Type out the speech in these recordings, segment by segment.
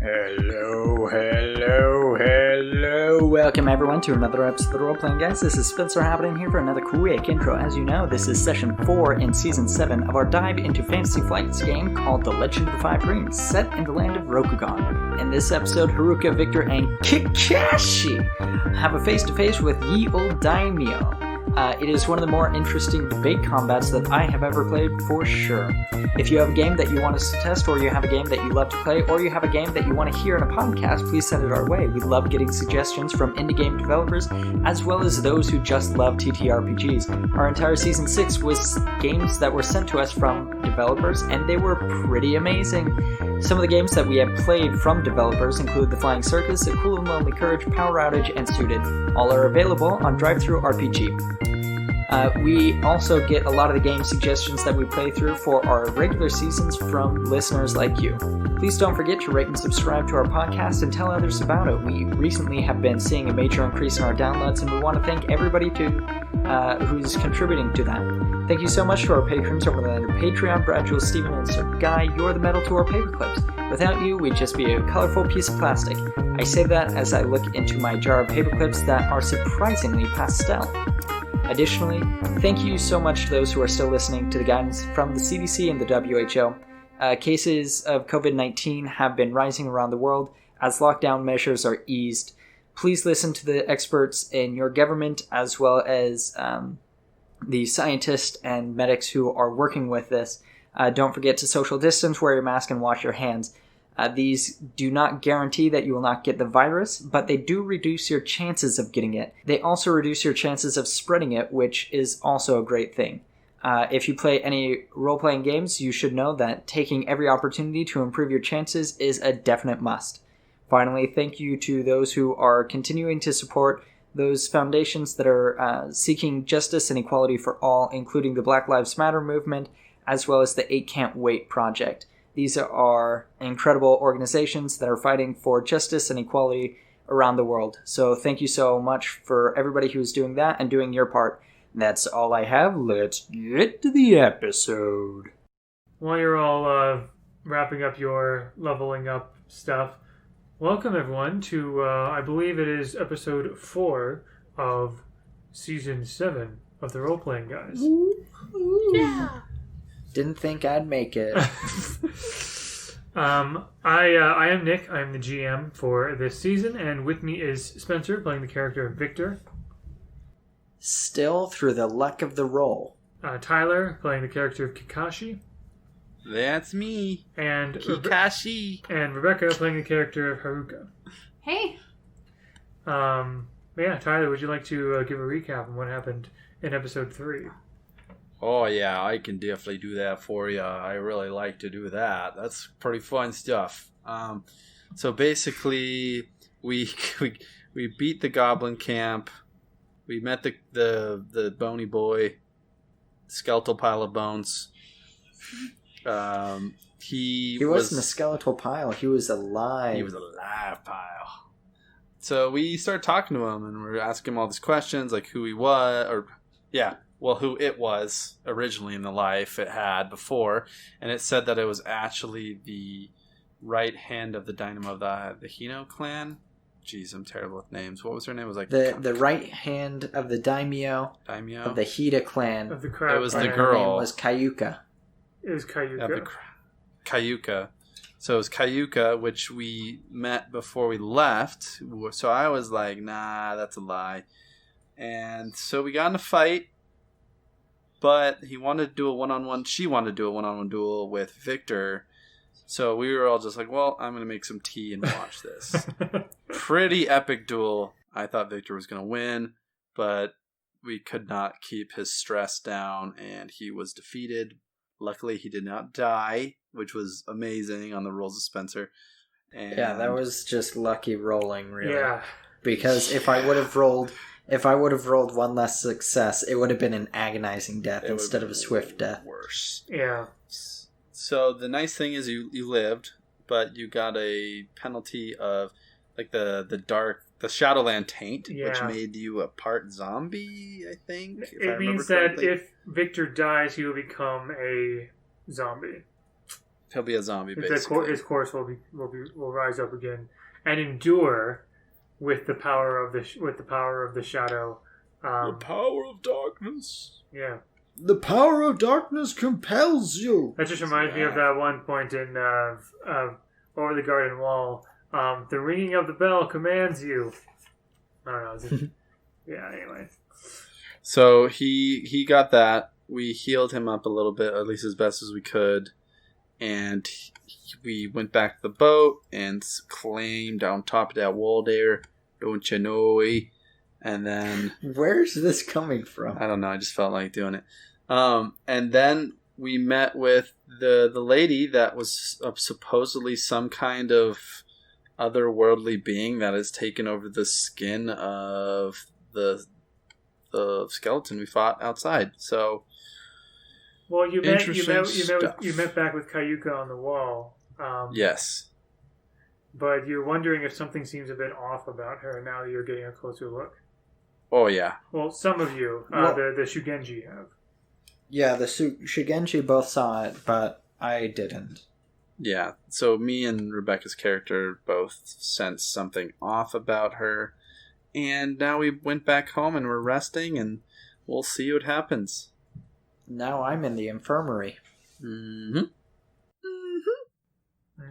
Hello. Welcome everyone to another episode of the Role Playing Guys. This is Spencer happening here for another quick intro. As you know, this is session 4 in season 7 of our dive into Fantasy Flight's game called The Legend of the Five Rings, set in the land of Rokugan. In this episode, Haruka, Victor, and Kakashi have a face-to-face with ye old Daimyo. It is one of the more interesting debate combats that I have ever played, for sure. If you have a game that you want us to test, or you have a game that you love to play, or you have a game that you want to hear in a podcast, please send it our way. We love getting suggestions from indie game developers, as well as those who just love TTRPGs. Our entire Season 6 was games that were sent to us from developers, and they were pretty amazing. Some of the games that we have played from developers include The Flying Circus, A Cool and Lonely Courage, Power Outage, and Suited. All are available on DriveThruRPG. We also get a lot of the game suggestions that we play through for our regular seasons from listeners like you. Please don't forget to rate and subscribe to our podcast and tell others about it. We recently have been seeing a major increase in our downloads, and we want to thank everybody who's contributing to that. Thank you so much to our patrons over the Patreon, Brad, Jules, Steven, and Sir Guy. You're the metal to our paperclips. Without you, we'd just be a colorful piece of plastic. I say that as I look into my jar of paperclips that are surprisingly pastel. Additionally, thank you so much to those who are still listening to the guidance from the CDC and the WHO. Cases of COVID-19 have been rising around the world as lockdown measures are eased. Please listen to the experts in your government, as well as the scientists and medics who are working with this. Don't forget to social distance, wear your mask, and wash your hands. These do not guarantee that you will not get the virus, but they do reduce your chances of getting it. They also reduce your chances of spreading it, which is also a great thing. If you play any role-playing games, you should know that taking every opportunity to improve your chances is a definite must. Finally, thank you to those who are continuing to support those foundations that are seeking justice and equality for all, including the Black Lives Matter movement, as well as the 8 Can't Wait project. These are incredible organizations that are fighting for justice and equality around the world. So thank you so much for everybody who's doing that and doing your part. That's all I have. Let's get to the episode. While you're all wrapping up your leveling up stuff, welcome everyone to, I believe it is episode 4 of Season 7 of the Role Playing Guys. Yeah. Didn't think I'd make it. I am Nick. I am the GM for this season, and with me is Spencer, playing the character of Victor. Still through the luck of the roll. Tyler, playing the character of Kakashi. That's me. And Kakashi. And Rebecca, playing the character of Haruka. Hey. Yeah, Tyler, would you like to give a recap on what happened in episode 3? Oh, yeah, I can definitely do that for you. I really like to do that. That's pretty fun stuff. So basically, we beat the goblin camp. We met the bony boy, skeletal pile of bones. He wasn't a skeletal pile. He was alive. He was a live pile. So we started talking to him, and we were asking him all these questions, like who he was, who it was originally in the life it had before, and it said that it was actually the right hand of the Daimyo of the Hino clan. Jeez, I'm terrible with names. What was her name? It was like the right hand of the Daimyo of the Hida clan. Of the crowd. It was the girl. Her name was Kayuka. It was Kayuka. Kayuka. So it was Kayuka, which we met before we left. So I was like, nah, that's a lie. And so we got in a fight. But he wanted to do a one-on-one. She wanted to do a one-on-one duel with Victor. So we were all just like, well, I'm going to make some tea and watch this. Pretty epic duel. I thought Victor was going to win, but we could not keep his stress down, and he was defeated. Luckily, he did not die, which was amazing on the rolls of Spencer. And yeah, that was just lucky rolling, really. Yeah. Because if I would have rolled one less success, it would have been an agonizing death instead of a swift death. Worse. Yeah. So the nice thing is you lived, but you got a penalty of like the Shadowland taint, which made you a part zombie, I think. It means that if Victor dies, he will become a zombie. He'll be a zombie, basically. His course will rise up again and endure with the power of the shadow. The power of darkness. Yeah. The power of darkness compels you. That just reminds me of that one point in Over the Garden Wall. The ringing of the bell commands you. I don't know. Yeah. Anyway. So he got that. We healed him up a little bit, at least as best as we could, and we went back to the boat and claimed on top of that wall there. Don't you know? And then where's this coming from? I don't know. I just felt like doing it. And then we met with the lady that was supposedly some kind of otherworldly being that has taken over the skin of the skeleton we fought outside. So, well, you met back with Kayuka on the wall. Yes. But you're wondering if something seems a bit off about her now that you're getting a closer look. Oh, yeah. Well, some of you, the Shugenji have. Yeah, the Shugenji both saw it, but I didn't. Yeah, so me and Rebecca's character both sensed something off about her. And now we went back home and we're resting, and we'll see what happens. Now I'm in the infirmary. Mm-hmm.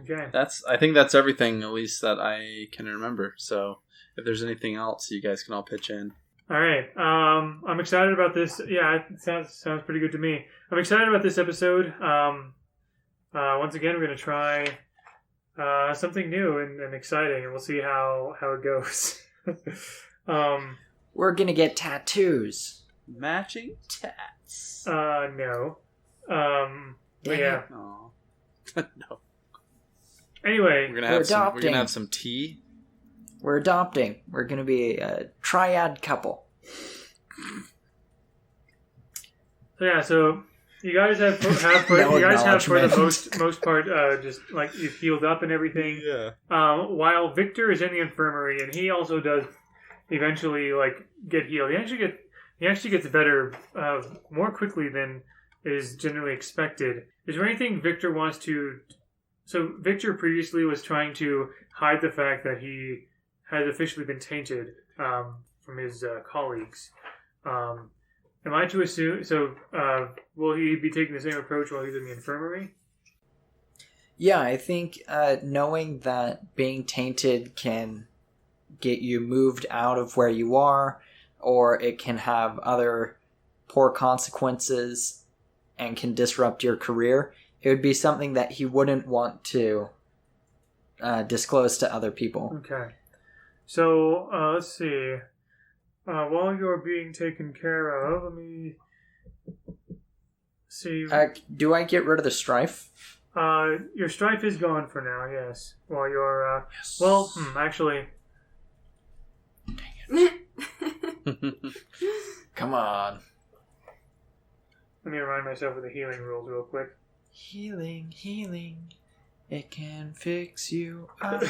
Okay. I think that's everything, at least that I can remember. So if there's anything else, you guys can all pitch in. All right. I'm excited about this. Yeah, it sounds pretty good to me. I'm excited about this episode. Once again, we're going to try something new and exciting, and we'll see how it goes. We're going to get tattoos. Matching tats. No. But yeah. No. Anyway, we're gonna have some tea. We're adopting. We're going to be a triad couple. So you guys have for the most part just like you've healed up and everything. Yeah. While Victor is in the infirmary and he also does eventually like get healed. He actually gets better more quickly than is generally expected. Is there anything Victor wants to? So Victor previously was trying to hide the fact that he has officially been tainted from his colleagues. Am I to assume? So will he be taking the same approach while he's in the infirmary? Yeah, I think knowing that being tainted can get you moved out of where you are, or it can have other poor consequences and can disrupt your career, it would be something that he wouldn't want to disclose to other people. Okay. So, let's see. While you're being taken care of, let me see. Do I get rid of the strife? Your strife is gone for now, yes. While you're, yes. Well, actually. Dang it. Come on. Let me remind myself of the healing rules real quick. Healing, it can fix you up.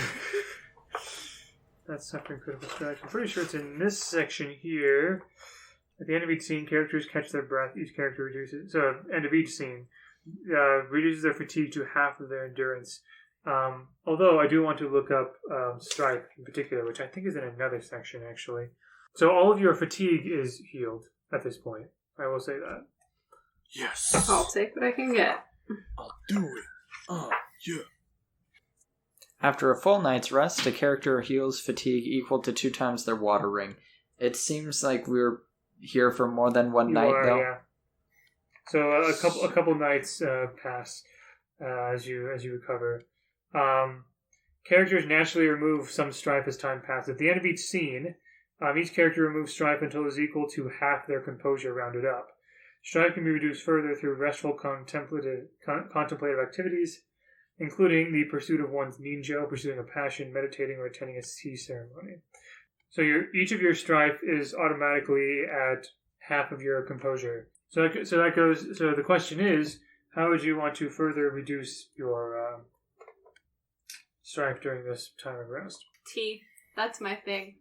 That's suffering critical scratch. I'm pretty sure it's in this section here. At the end of each scene, characters catch their breath. Each character reduces... So, end of each scene. Reduces their fatigue to half of their endurance. Although, I do want to look up strife in particular, which I think is in another section, actually. So, all of your fatigue is healed at this point. I will say that. Yes. I'll take what I can get. I'll do it. Oh, yeah. After a full night's rest, a character heals fatigue equal to 2 times their water ring. It seems like we're here for more than one night, though. Yeah. So a couple nights pass as you recover. Characters naturally remove some strife as time passes. At the end of each scene, each character removes strife until it is equal to half their composure rounded up. Strife can be reduced further through restful contemplative activities, including the pursuit of one's ninjo, pursuing a passion, meditating, or attending a tea ceremony. So each of your strife is automatically at half of your composure. So the question is, how would you want to further reduce your strife during this time of rest? Tea. That's my thing.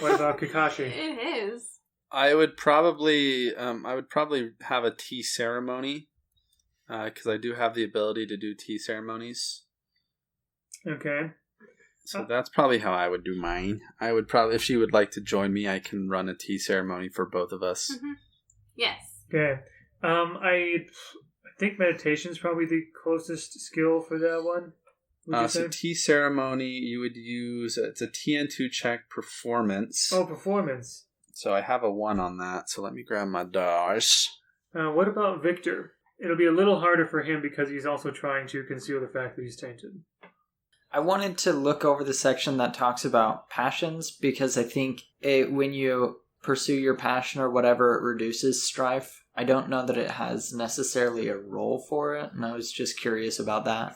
What about Kakashi? It is. I would probably have a tea ceremony. Because I do have the ability to do tea ceremonies. Okay. So that's probably how I would do mine. I would probably, if she would like to join me, I can run a tea ceremony for both of us. Mm-hmm. Yes. Okay. I think meditation is probably the closest skill for that one. So tea ceremony, you would use, it's a TN2 check performance. Oh, performance. So I have a 1 on that, so let me grab my dice. What about Victor? It'll be a little harder for him because he's also trying to conceal the fact that he's tainted. I wanted to look over the section that talks about passions because I think when you pursue your passion or whatever, it reduces strife. I don't know that it has necessarily a role for it, and I was just curious about that.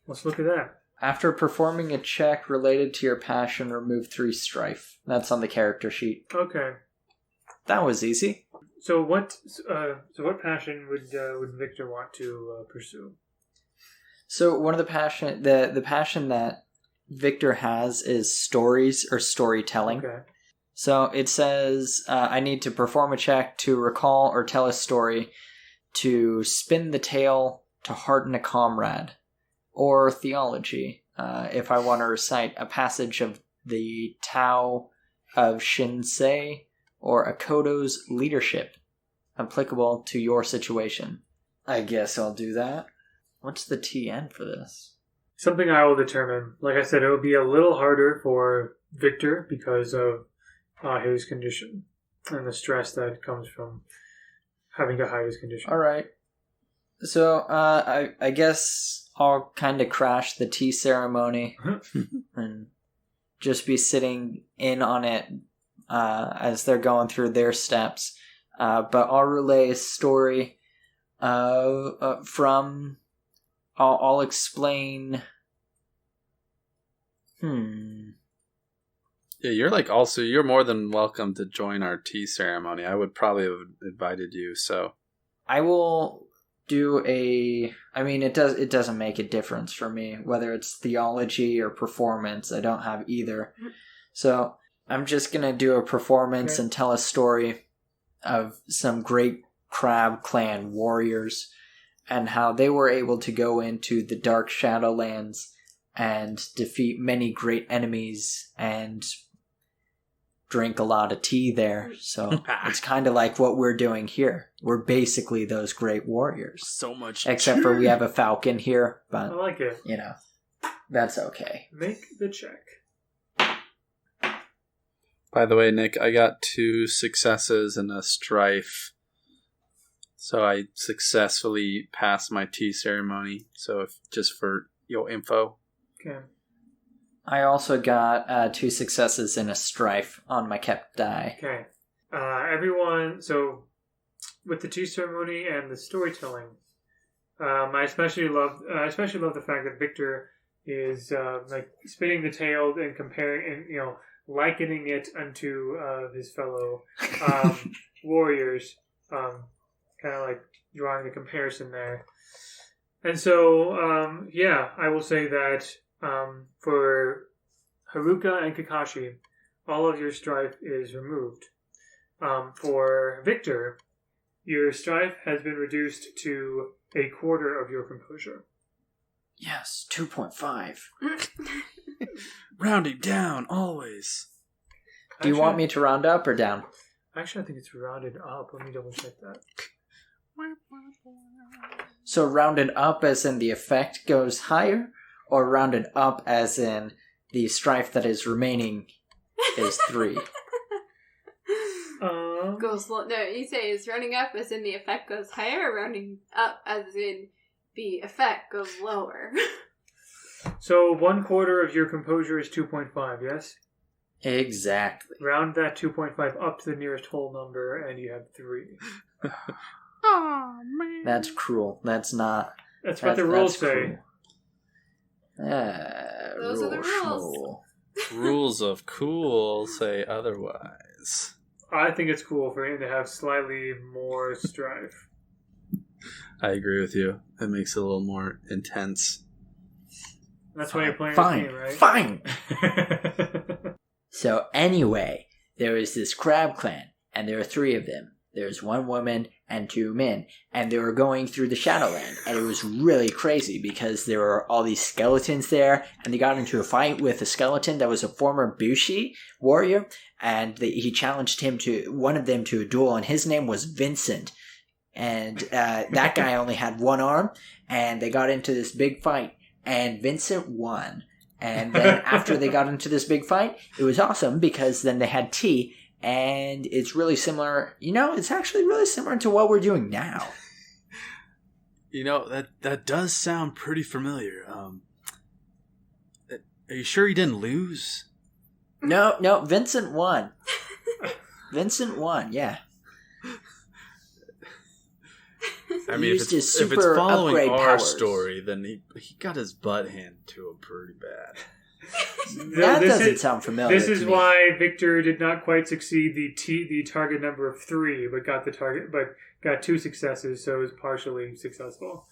Let's look at that. After performing a check related to your passion, remove 3 strife. That's on the character sheet. Okay. That was easy. So what passion would Victor want to pursue? So one of the passion that Victor has is stories or storytelling. Okay. So it says, I need to perform a check to recall or tell a story, to spin the tale, to hearten a comrade, or theology, if I want to recite a passage of the Tao of Shinsei or Akoto's leadership, applicable to your situation. I guess I'll do that. What's the TN for this? Something I will determine. Like I said, it will be a little harder for Victor because of his condition and the stress that comes from having to hide his condition. All right. So I guess I'll kind of crash the tea ceremony and just be sitting in on it as they're going through their steps. But I'll relay a story from... I'll explain... Yeah, you're more than welcome to join our tea ceremony. I would probably have invited you, so. I will do it doesn't make a difference for me, whether it's theology or performance. I don't have either. So I'm just going to do a performance and tell a story of some great Crab Clan warriors and how they were able to go into the Dark Shadowlands and defeat many great enemies and drink a lot of tea there. So it's kind of like what we're doing here. We're basically those great warriors. So much Except for we have a falcon here, but I like it. That's okay. Make the check. By the way, Nick, I got 2 successes and a strife. So I successfully passed my tea ceremony. So just for your info. Okay. I also got 2 successes and a strife on my kept die. Okay. Everyone, so with the tea ceremony and the storytelling, I especially love the fact that Victor is like spinning the tale and comparing and likening it unto his fellow warriors, kind of like drawing the comparison there. And so I will say that for Haruka and Kakashi, all of your strife is removed. For Victor, your strife has been reduced to a quarter of your composure. Yes, 2.5. Rounding down, always. Do you want me to round up or down? Actually, I think it's rounded up. Let me double check that. So rounded up as in the effect goes higher, or rounded up as in the strife that is remaining is 3? Goes low. No, you say it's rounding up as in the effect goes higher, or rounding up as in the effect goes lower? So 1/4 of your composure is 2.5, yes? Exactly. Round that 2.5 up to the nearest whole number, and you have 3. Oh man, That's cruel. That's not... That's what the rules say. Those are the rules. Rules of cool say otherwise. I think it's cool for him to have slightly more strife. I agree with you. It makes it a little more intense. That's why you're playing Fine. this game, right? Fine. So anyway, there is this Crab Clan, and there are 3 of them. There's one woman and 2 men, and they were going through the Shadowland, and it was really crazy because there were all these skeletons there, and they got into a fight with a skeleton that was a former Bushi warrior, and he challenged one of them to a duel, and his name was Vincent. And that guy only had 1 arm, and they got into this big fight, and Vincent won. And then after they got into this big fight, it was awesome because then they had tea, and it's really similar. It's actually really similar to what we're doing now. That does sound pretty familiar. Are you sure he didn't lose? No, Vincent won. Vincent won, yeah. I mean, if it's following our story, then he got his butt handed to him pretty bad. That doesn't sound familiar. This is why Victor did not quite succeed the target number of 3, but got 2 successes, so it was partially successful.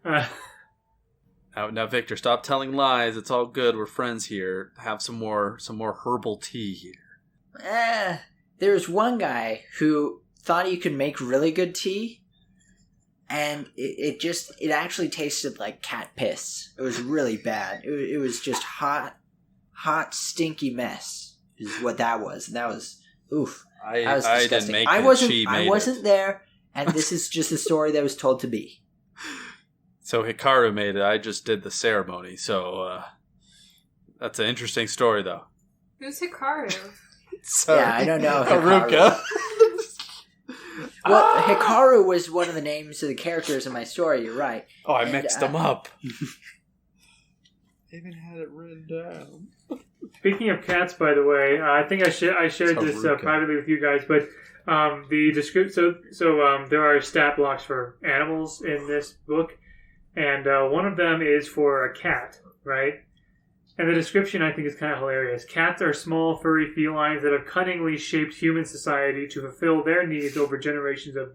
Now, Victor, stop telling lies. It's all good. We're friends here. Have some more herbal tea here. There's one guy who thought he could make really good tea. And it actually tasted like cat piss. It was really bad. It was just hot, stinky mess is what that was. And that was, oof. That was disgusting. Didn't make it. I wasn't there, and this is just a story that was told to me. So Hikaru made it. I just did the ceremony. So that's an interesting story, though. Who's Hikaru? Yeah, I don't know. Haruka. Well, Hikaru was one of the names of the characters in my story, you're right. Oh, I mixed them up. I even had it written down. Speaking of cats, by the way, I think I shared this privately with you guys, but the description. So there are stat blocks for animals in this book, and one of them is for a cat, right? And the description, I think, is kind of hilarious. Cats are small, furry felines that have cunningly shaped human society to fulfill their needs over generations of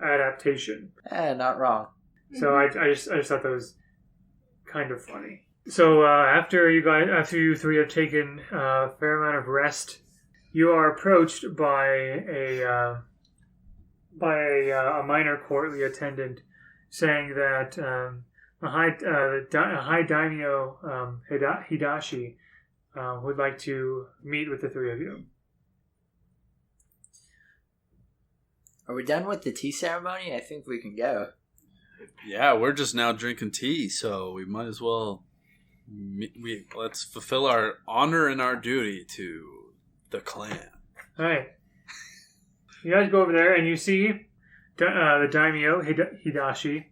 adaptation. Not wrong. So I just thought that was kind of funny. So after you 3 have taken a fair amount of rest, you are approached by a minor courtly attendant, saying that a high daimyo Hidashi would like to meet with the 3 of you. Are we done with the tea ceremony? I think we can go. Yeah, we're just now drinking tea, so we might as well. Let's fulfill our honor and our duty to the clan. All right. You guys go over there, and you see the daimyo Hidashi.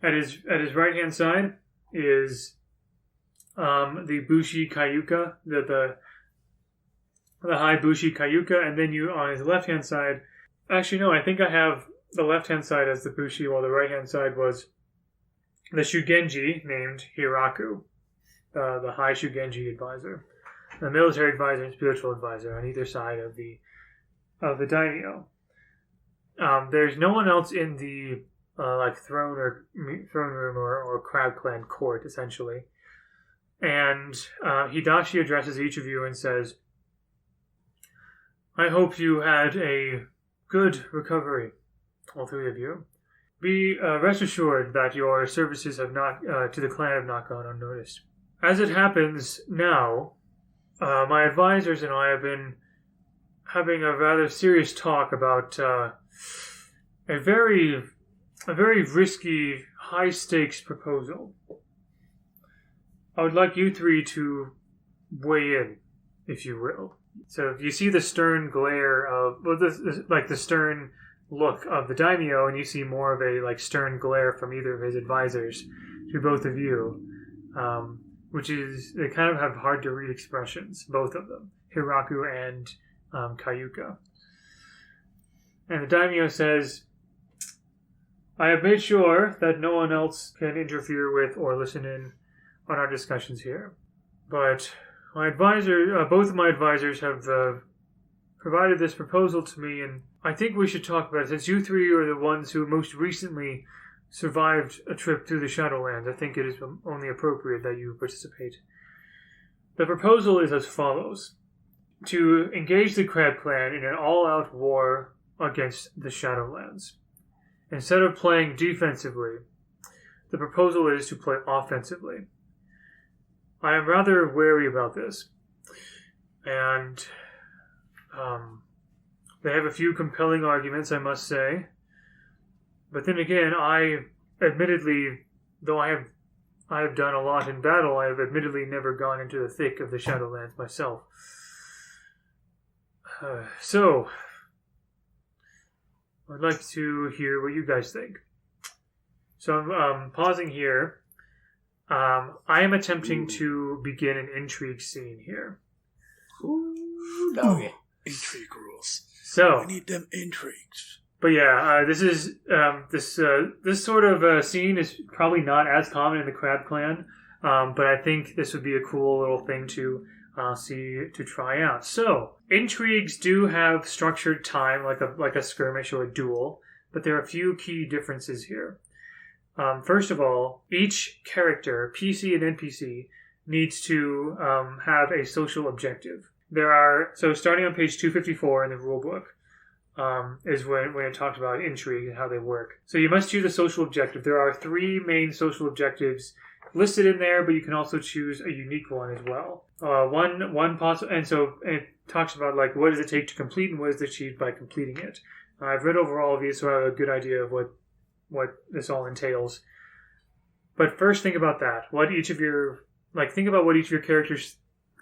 At his right hand side is the Bushi Kayuka, the high Bushi Kayuka, and then you on his left hand side. Actually, no, I think I have the left hand side as the Bushi, while the right hand side was the Shugenji named Hiraku, the high Shugenji advisor, the military advisor and spiritual advisor on either side of the daimyo. There's no one else in the throne room or crab clan court, essentially. And Hidashi addresses each of you and says, I hope you had a good recovery, all 3 of you. Be rest assured that your services have not to the clan have not gone unnoticed. As it happens now, my advisors and I have been having a rather serious talk about a very risky, high-stakes proposal. I would like you 3 to weigh in, if you will. So you see the stern glare of, the stern look of the daimyo, and you see more of a stern glare from either of his advisors to both of you, which is, they kind of have hard to read expressions, both of them, Hiraku and Kayuka. And the daimyo says, I have made sure that no one else can interfere with or listen in on our discussions here. But both of my advisors have provided this proposal to me, and I think we should talk about it. Since you 3 are the ones who most recently survived a trip through the Shadowlands, I think it is only appropriate that you participate. The proposal is as follows. To engage the Crab Clan in an all-out war against the Shadowlands. Instead of playing defensively, the proposal is to play offensively. I am rather wary about this, and they have a few compelling arguments, I must say. But then again, though I have done a lot in battle, I have admittedly never gone into the thick of the Shadowlands myself. So, I'd like to hear what you guys think. So I'm pausing here. I am attempting to begin an intrigue scene here. Ooh, doggy. Intrigue rules. So we need them intrigues. But yeah, this is this sort of scene is probably not as common in the Crab Clan, but I think this would be a cool little thing to try out. So intrigues do have structured time, like a skirmish or a duel, but there are a few key differences here. First of all, each character, PC and NPC, needs to have a social objective. So starting on page 254 in the rulebook is when it talks about intrigue and how they work. So you must choose a social objective. There are 3 main social objectives listed in there, but you can also choose a unique one as well. One possible, and so it talks about like what does it take to complete and what is achieved by completing it. I've read over all of these, so I have a good idea of what this all entails. But first, think about that. Think about what each of your characters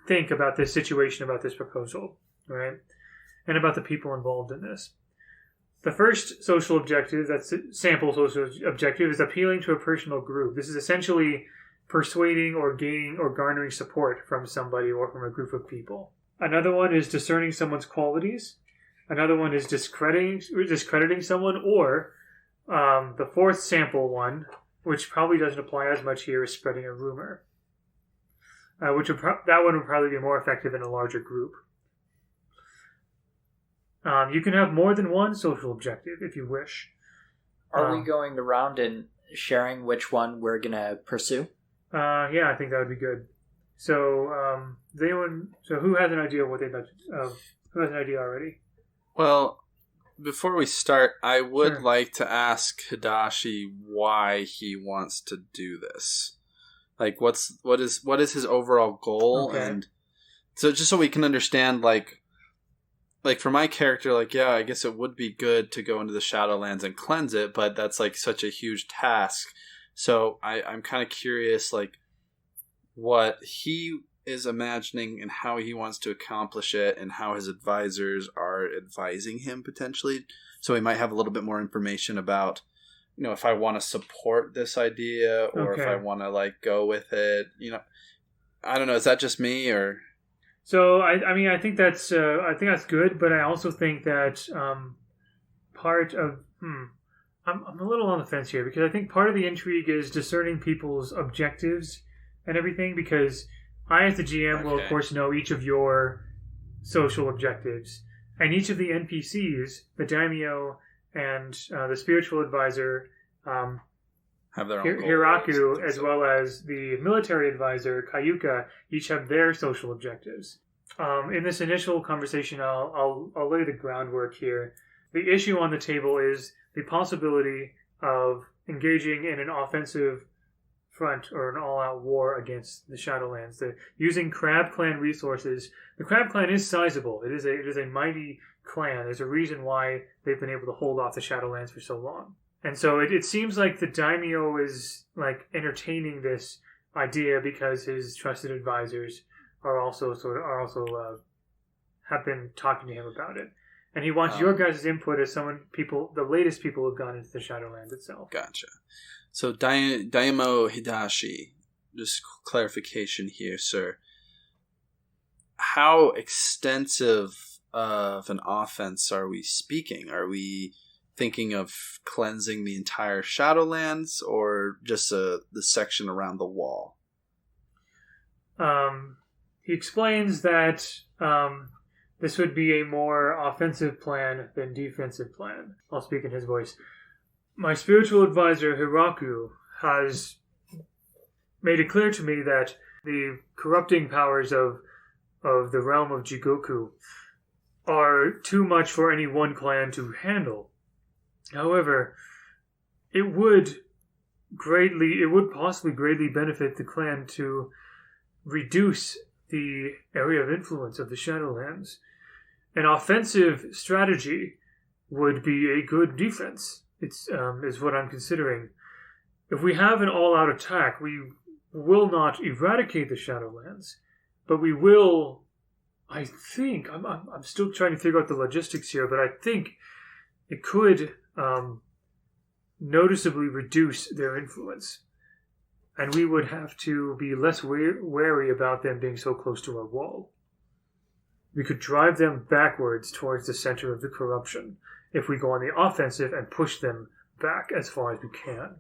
think about this situation, about this proposal, right? And about the people involved in this. The first social objective, that's sample social objective, is appealing to a personal group. This is essentially persuading or gaining or garnering support from somebody or from a group of people. Another one is discerning someone's qualities. Another one is discrediting someone, or the fourth sample one, which probably doesn't apply as much here, is spreading a rumor. That one would probably be more effective in a larger group. You can have more than one social objective if you wish. Are we going around and sharing which one we're going to pursue? Yeah, I think that would be good. So, who has an idea of what they'd like to, who has an idea already? Well, before we start, I would like to ask Hidashi why he wants to do this. Like, what is his overall goal? Okay. And so just so we can understand, like for my character, like, yeah, I guess it would be good to go into the Shadowlands and cleanse it, but that's like such a huge task. So I'm kind of curious, like, what he is imagining and how he wants to accomplish it and how his advisors are advising him potentially. So we might have a little bit more information about, if I want to support this idea or if I want to like go with it, I don't know. Is that just me or? So I think that's good, but I also think that part of I'm a little on the fence here because I think part of the intrigue is discerning people's objectives and everything. Because I, as the GM, will of course know each of your social objectives, and each of the NPCs, the Daimyo and the spiritual advisor, have their own Hiraku, as well as the military advisor Kayuka, each have their social objectives. In this initial conversation, I'll lay the groundwork here. The issue on the table is the possibility of engaging in an offensive front or an all-out war against the Shadowlands. Using Crab Clan resources. The Crab Clan is sizable. It is a mighty clan. There's a reason why they've been able to hold off the Shadowlands for so long. And so it seems like the Daimyo is like entertaining this idea because his trusted advisors have been talking to him about it. And he wants your guys' input as the latest people who've gone into the Shadowlands itself. Gotcha. So Daimyo Hidashi, just clarification here, sir. How extensive of an offense are we speaking? Are we thinking of cleansing the entire Shadowlands or just the section around the wall? He explains that this would be a more offensive plan than defensive plan. I'll speak in his voice. My spiritual advisor, Hiraku, has made it clear to me that the corrupting powers of the realm of Jigoku are too much for any one clan to handle. However, it would possibly greatly benefit the clan to reduce the area of influence of the Shadowlands. An offensive strategy would be a good defense. Is what I'm considering. If we have an all-out attack, we will not eradicate the Shadowlands, but we will. I think I'm still trying to figure out the logistics here, but I think it could noticeably reduce their influence, and we would have to be less wary about them being so close to our wall. We could drive them backwards towards the center of the corruption if we go on the offensive and push them back as far as we can.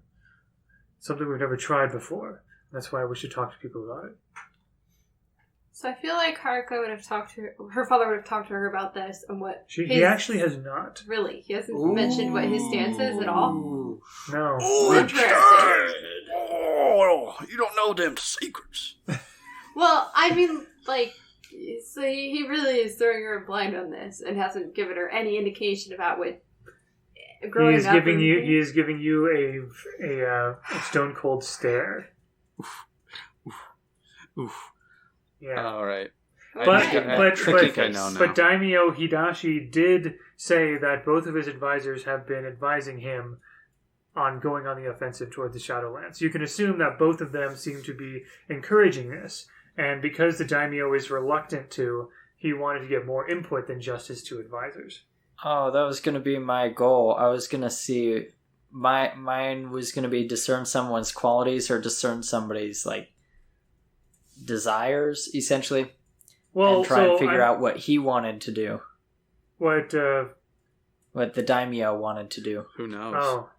Something we've never tried before. That's why we should talk to people about it. So I feel like Haruka would have talked to her father would have talked to her about this and what he actually has not. Really? He hasn't mentioned what his stance is at all? No. Oh, Interesting. Oh, you don't know them secrets. Well, I mean, like, so he really is throwing her blind on this and hasn't given her any indication about what growing up. He is giving you a stone cold stare. Oof. Yeah. All right. But I know now. But Daimyo Hidashi did say that both of his advisors have been advising him on going on the offensive toward the Shadowlands. You can assume that both of them seem to be encouraging this, and because the Daimyo is reluctant to, he wanted to get more input than just his two advisors. Oh, that was going to be my goal. I was going to see... Mine was going to be discern someone's qualities or discern somebody's, like, desires, essentially. Well, and try and figure out what he wanted to do. What the Daimyo wanted to do. Who knows? Oh.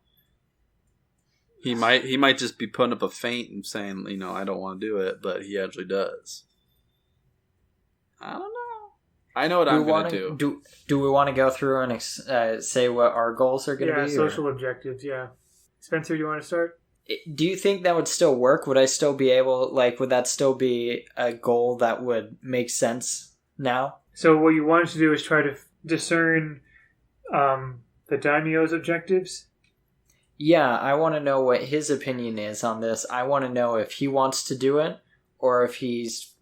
He might just be putting up a feint and saying, I don't want to do it, but he actually does. I don't know. I know what I'm going to do. Do we want to go through and say what our goals are going to be? Yeah, social objectives, yeah. Spencer, do you want to start? Do you think that would still work? Would I still be able, would that still be a goal that would make sense now? So what you wanted to do is try to discern the Daimyo's objectives? Yeah, I want to know what his opinion is on this. I want to know if he wants to do it, or if he's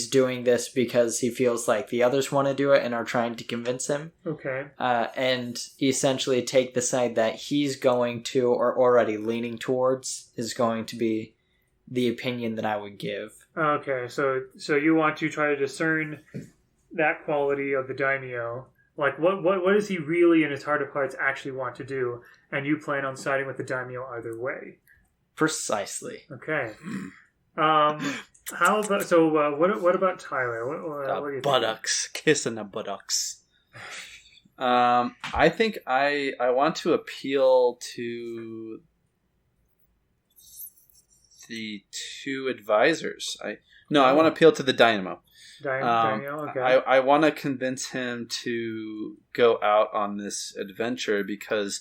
doing this because he feels like the others want to do it and are trying to convince him. Okay. And essentially take the side that he's going to, or already leaning towards, is going to be the opinion that I would give. Okay, so you want to try to discern that quality of the Daimyo. Like, what does he really, in his heart of hearts, actually want to do? And you plan on siding with the Daimyo either way. Precisely. Okay. How about what about Tyler? What do you buttocks, kissing the buttocks. I think I want to appeal to the two advisors. I want to appeal to the Daimyo. Daimyo, okay. I want to convince him to go out on this adventure because,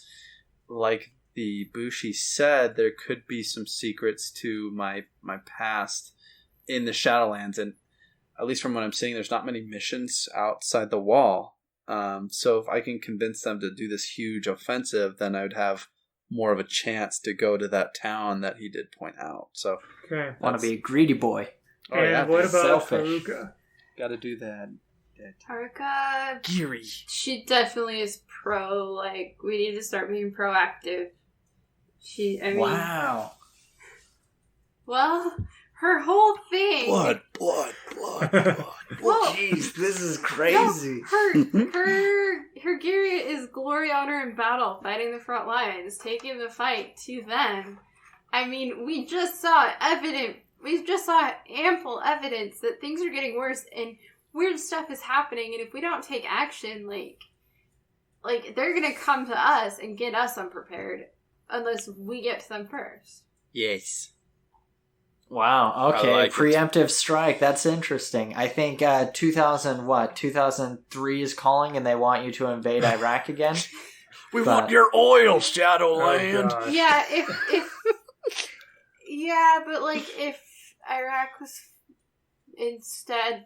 like the Bushi said, there could be some secrets to my past in the Shadowlands, and at least from what I'm seeing, there's not many missions outside the wall. So if I can convince them to do this huge offensive, then I would have more of a chance to go to that town that he did point out. So, okay, want to be a greedy boy. Oh, and yeah, what about selfish. Haruka? Got to do that. Haruka, Geary. She definitely is pro. Like, we need to start being proactive. Wow. Well, her whole thing. Blood. Well, jeez, this is crazy. No, her gear is glory, honor, and battle, fighting the front lines, taking the fight to them. I mean, we just saw ample evidence that things are getting worse and weird stuff is happening, and if we don't take action, like they're gonna come to us and get us unprepared unless we get to them first. Yes. Wow, okay, like preemptive strike, that's interesting. I think 2003 is calling and they want you to invade Iraq again. We want your oil, Shadowland. Oh, yeah, if yeah, but if Iraq was instead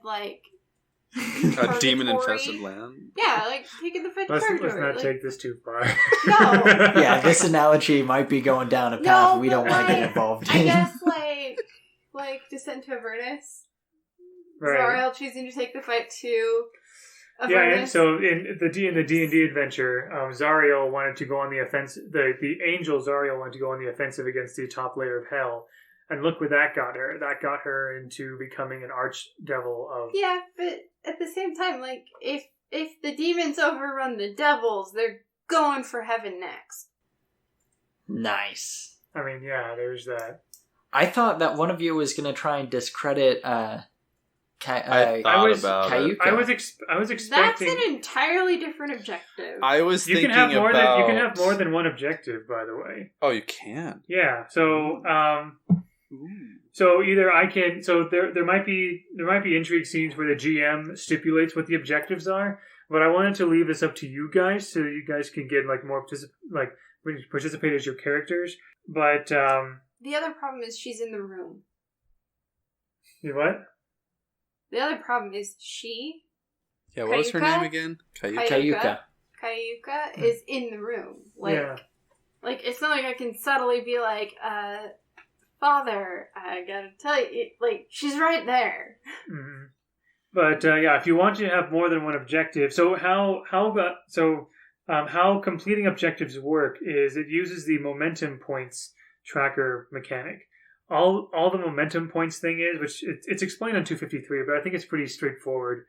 A demon-infested land. Yeah, like taking the fight to Let's purgatory. not like, take this too far. No. Yeah, this analogy might be going down a path No, we don't but, want to get like, involved I in. guess like Descent to Avernus. Right. Zariel choosing to take the fight to Yeah, Avernus. and so in the D&D adventure, Zariel wanted to go on the offensive. The angel Zariel wanted to go on the offensive against the top layer of hell, and look where that got her. That got her into becoming an archdevil of. Yeah, but at the same time, like if the demons overrun the devils, they're going for heaven next. Nice. I mean, yeah, there's that. I thought that one of you was going to try and discredit I thought about it. Kayuka. I was That's expecting. an entirily different objective. I was You thinking can have more about... than you can have more than one objective, by the way. Oh, you can? Yeah. So Ooh. So either I can. So there might be intrigue scenes where the GM stipulates what the objectives are, but I wanted to leave this up to you guys so you guys can get like more participate as your characters. But The other problem is she's in the room. you know what? The other problem is she, Yeah, what was her Kayuka? name again? Kayuka. Kayuka, is in the room. Yeah. Like it's not like I can subtly be like, Father, I gotta tell you, like she's right there. Mm-hmm. But yeah, if you want to have more than one objective, so how completing objectives work is it uses the momentum points tracker mechanic. All the momentum points thing is, which it's explained on 253, but I think it's pretty straightforward.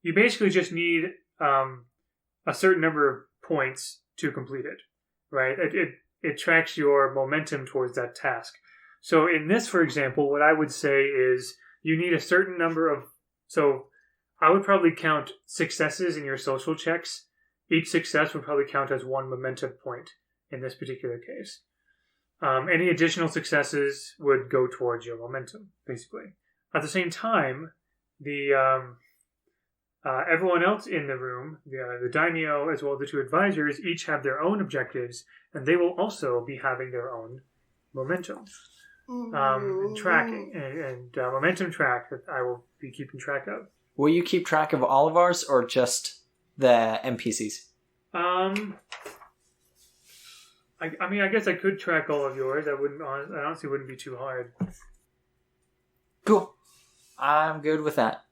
You basically just need a certain number of points to complete it, right? It tracks your momentum towards that task. So in this, for example, what I would say is you need a certain number of... So I would probably count successes in your social checks. Each success would probably count as one momentum point in this particular case. Any additional successes would go towards your momentum, basically. At the same time, the everyone else in the room, the Daimyo as well as the two advisors, each have their own objectives, and they will also be having their own momentum. And tracking and momentum track that I will be keeping track of. Will you keep track of all of ours or just the NPCs? I mean, I guess I could track all of yours. I honestly wouldn't be too hard. Cool. I'm good with that.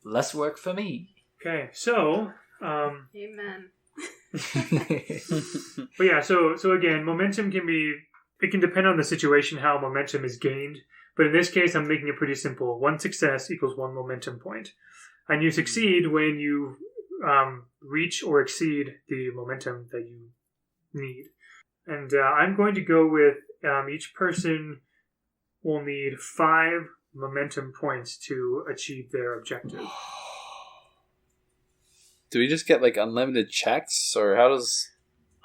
Less work for me. Okay, so Amen. but yeah, so again, momentum can depend on the situation how momentum is gained. But in this case, I'm making it pretty simple. One success equals one momentum point. And you succeed when you reach or exceed the momentum that you need. And I'm going to go with each person will need 5 momentum points to achieve their objective. Do we just get like unlimited checks, or how does...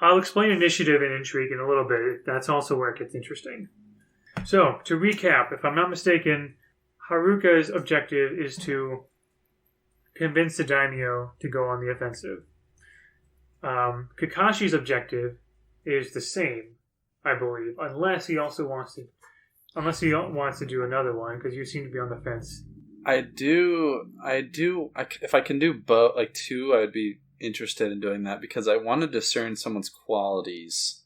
I'll explain initiative and intrigue in a little bit. That's also where it gets interesting. So, to recap, if I'm not mistaken, Haruka's objective is to convince the Daimyo to go on the offensive. Kakashi's objective is the same, I believe, unless he wants to do another one, because you seem to be on the fence. If I can do both, like 2, I would be interested in doing that, because I want to discern someone's qualities.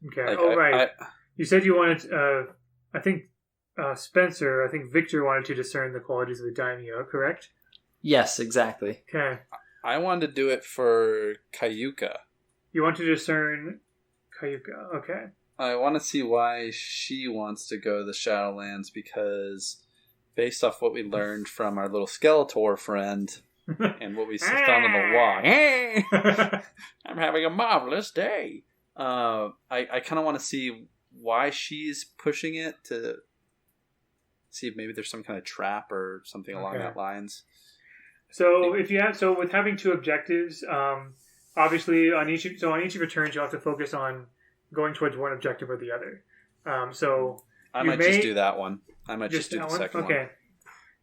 Okay. Like, right. You said you wanted, I think Victor wanted to discern the qualities of the Daimyo, correct? Yes, exactly. Okay. I wanted to do it for Kayuka. You want to discern Kayuka, okay. I want to see why she wants to go to the Shadowlands, because based off what we learned from our little Skeletor friend and what we found on the walk, hey, I'm having a marvelous day. I kind of want to see why she's pushing it, to see if maybe there's some kind of trap or something along that lines. So with having 2 objectives, obviously on each of your turns you'll have to focus on going towards one objective or the other. So I might just do that one. I might just do the second one. Okay.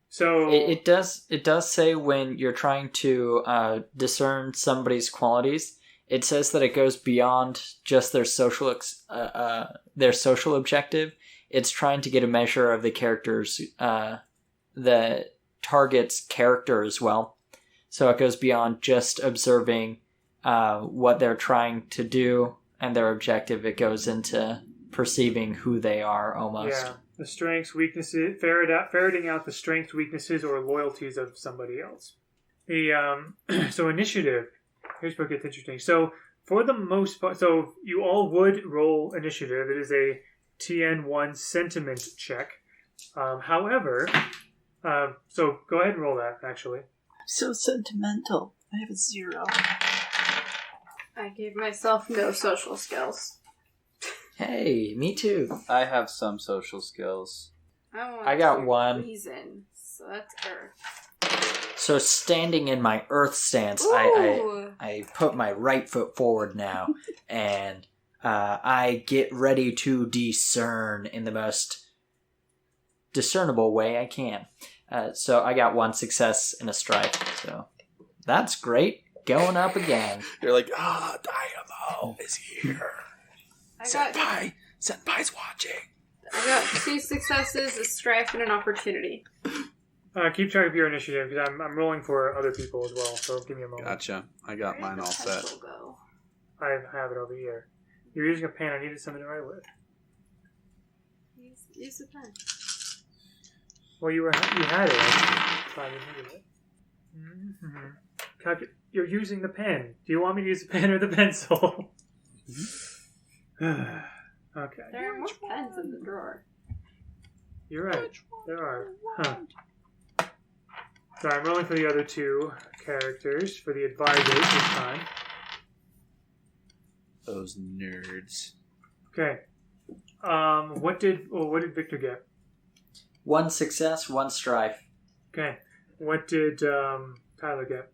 So it does say when you're trying to discern somebody's qualities, it says that it goes beyond just their social objective. It's trying to get a measure of the character's the target's character as well. So it goes beyond just observing what they're trying to do and their objective. It goes into perceiving who they are almost. Yeah, the strengths, weaknesses, ferreting out the strengths, weaknesses, or loyalties of somebody else. So initiative. Here's where it gets interesting. So for the most part, so you all would roll initiative. It is a TN1 sentiment check. However, so go ahead and roll that, actually. So sentimental. I have a 0. I gave myself no social skills. Hey, me too. I have some social skills. I got 1. Reason. So that's Earth. So standing in my Earth stance, Ooh. I put my right foot forward now, and I get ready to discern in the most discernible way I can. So I got 1 success and a strike. So that's great. Going up again. You're like, Daimyo is here. Senpai's watching. I got 2 successes, a strife, and an opportunity. Keep track of your initiative, because I'm rolling for other people as well, so give me a moment. Gotcha. I got Where mine did all the set. pencil go? I have it over here. You're using a pen. I needed something to write with. Use the pen. Well, you had it. I thought you needed it. Mm-hmm. You're using the pen. Do you want me to use the pen or the pencil? Okay. There are more pens in the drawer. You're right. There are. Huh. So I'm rolling for the other 2 characters for the advisors this time. Those nerds. Okay. What did Victor get? 1 success, 1 strife. Okay. What did Tyler get?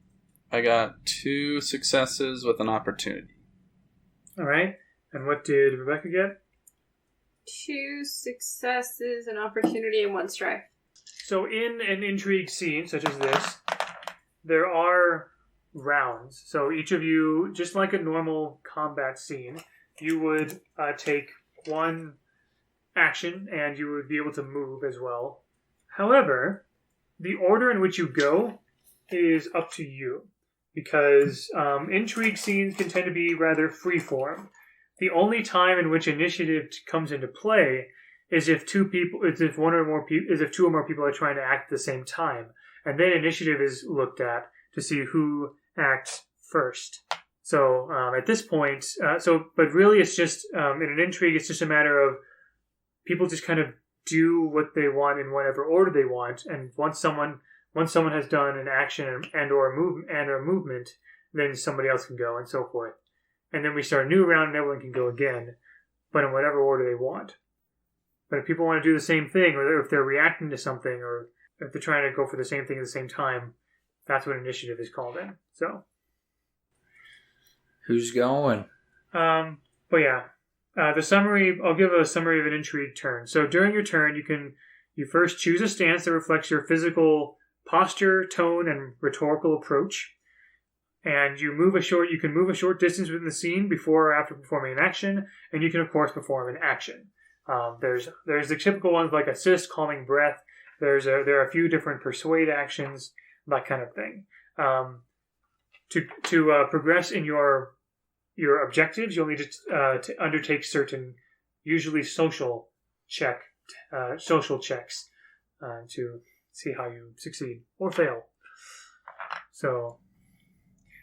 I got 2 successes with an opportunity. All right. And what did Rebecca get? 2 successes, an opportunity, and 1 strife. So in an intrigue scene such as this, there are rounds. So each of you, just like a normal combat scene, you would take 1 action and you would be able to move as well. However, the order in which you go is up to you, because intrigue scenes can tend to be rather freeform. The only time in which initiative comes into play is if 2 or more people are trying to act at the same time, and then initiative is looked at to see who acts first. So at this point, but really it's just in an intrigue, it's just a matter of people just kind of do what they want in whatever order they want, and once someone has done an action and or a movement, then somebody else can go, and so forth. And then we start a new round, and everyone can go again, but in whatever order they want. But if people want to do the same thing, or if they're reacting to something, or if they're trying to go for the same thing at the same time, that's what initiative is called in. So, Who's going? but yeah, the summary. I'll give a summary of an intrigue turn. So during your turn, you first choose a stance that reflects your physical posture, tone, and rhetorical approach. And you can move a short distance within the scene before or after performing an action, and you can of course perform an action. There's the typical ones like assist, calming breath. There are a few different persuade actions, that kind of thing. To progress in your objectives, you'll need to undertake certain, usually social checks to see how you succeed or fail. So.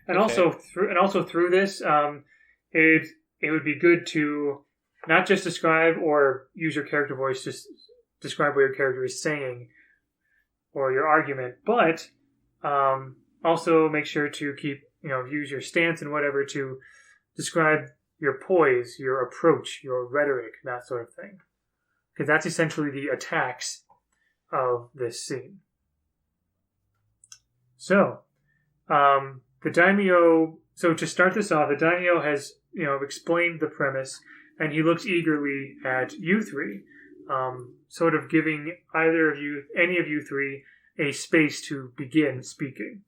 And Okay. also through this, it would be good to not just describe or use your character voice to describe what your character is saying or your argument, but also make sure to use your stance and whatever to describe your poise, your approach, your rhetoric, that sort of thing, because that's essentially the attacks of this scene. So. The Daimyo, so to start this off, the Daimyo has, explained the premise, and he looks eagerly at you 3, sort of giving any of you 3, a space to begin speaking.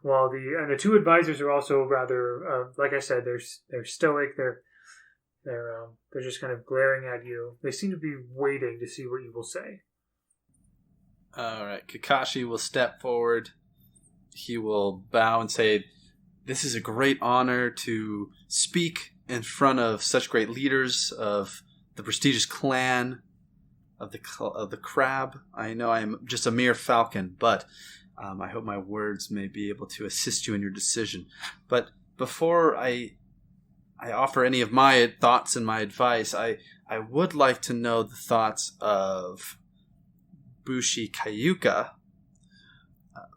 While the 2 advisors are also rather, like I said, they're stoic, they're just kind of glaring at you. They seem to be waiting to see what you will say. All right, Kakashi will step forward he will bow and say, "This is a great honor to speak in front of such great leaders of the prestigious clan of the crab. I know I am just a mere falcon, but I hope my words may be able to assist you in your decision. But before I offer any of my thoughts and my advice, I would like to know the thoughts of Bushi Kayuka.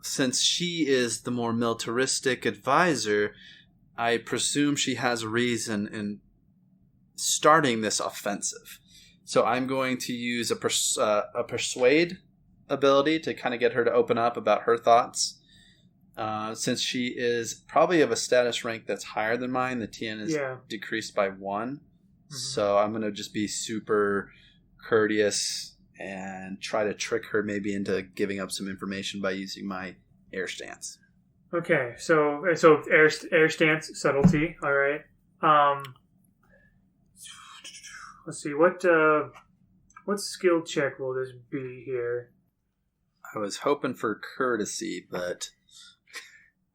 Since she is the more militaristic advisor, I presume she has a reason in starting this offensive. So I'm going to use a persuade ability to kind of get her to open up about her thoughts. Since she is probably of a status rank that's higher than mine, the TN is decreased by 1. Mm-hmm. So I'm going to just be super courteous and try to trick her maybe into giving up some information by using my air stance. Okay, so air stance, subtlety, all right. Let's see, what skill check will this be here? I was hoping for courtesy, but...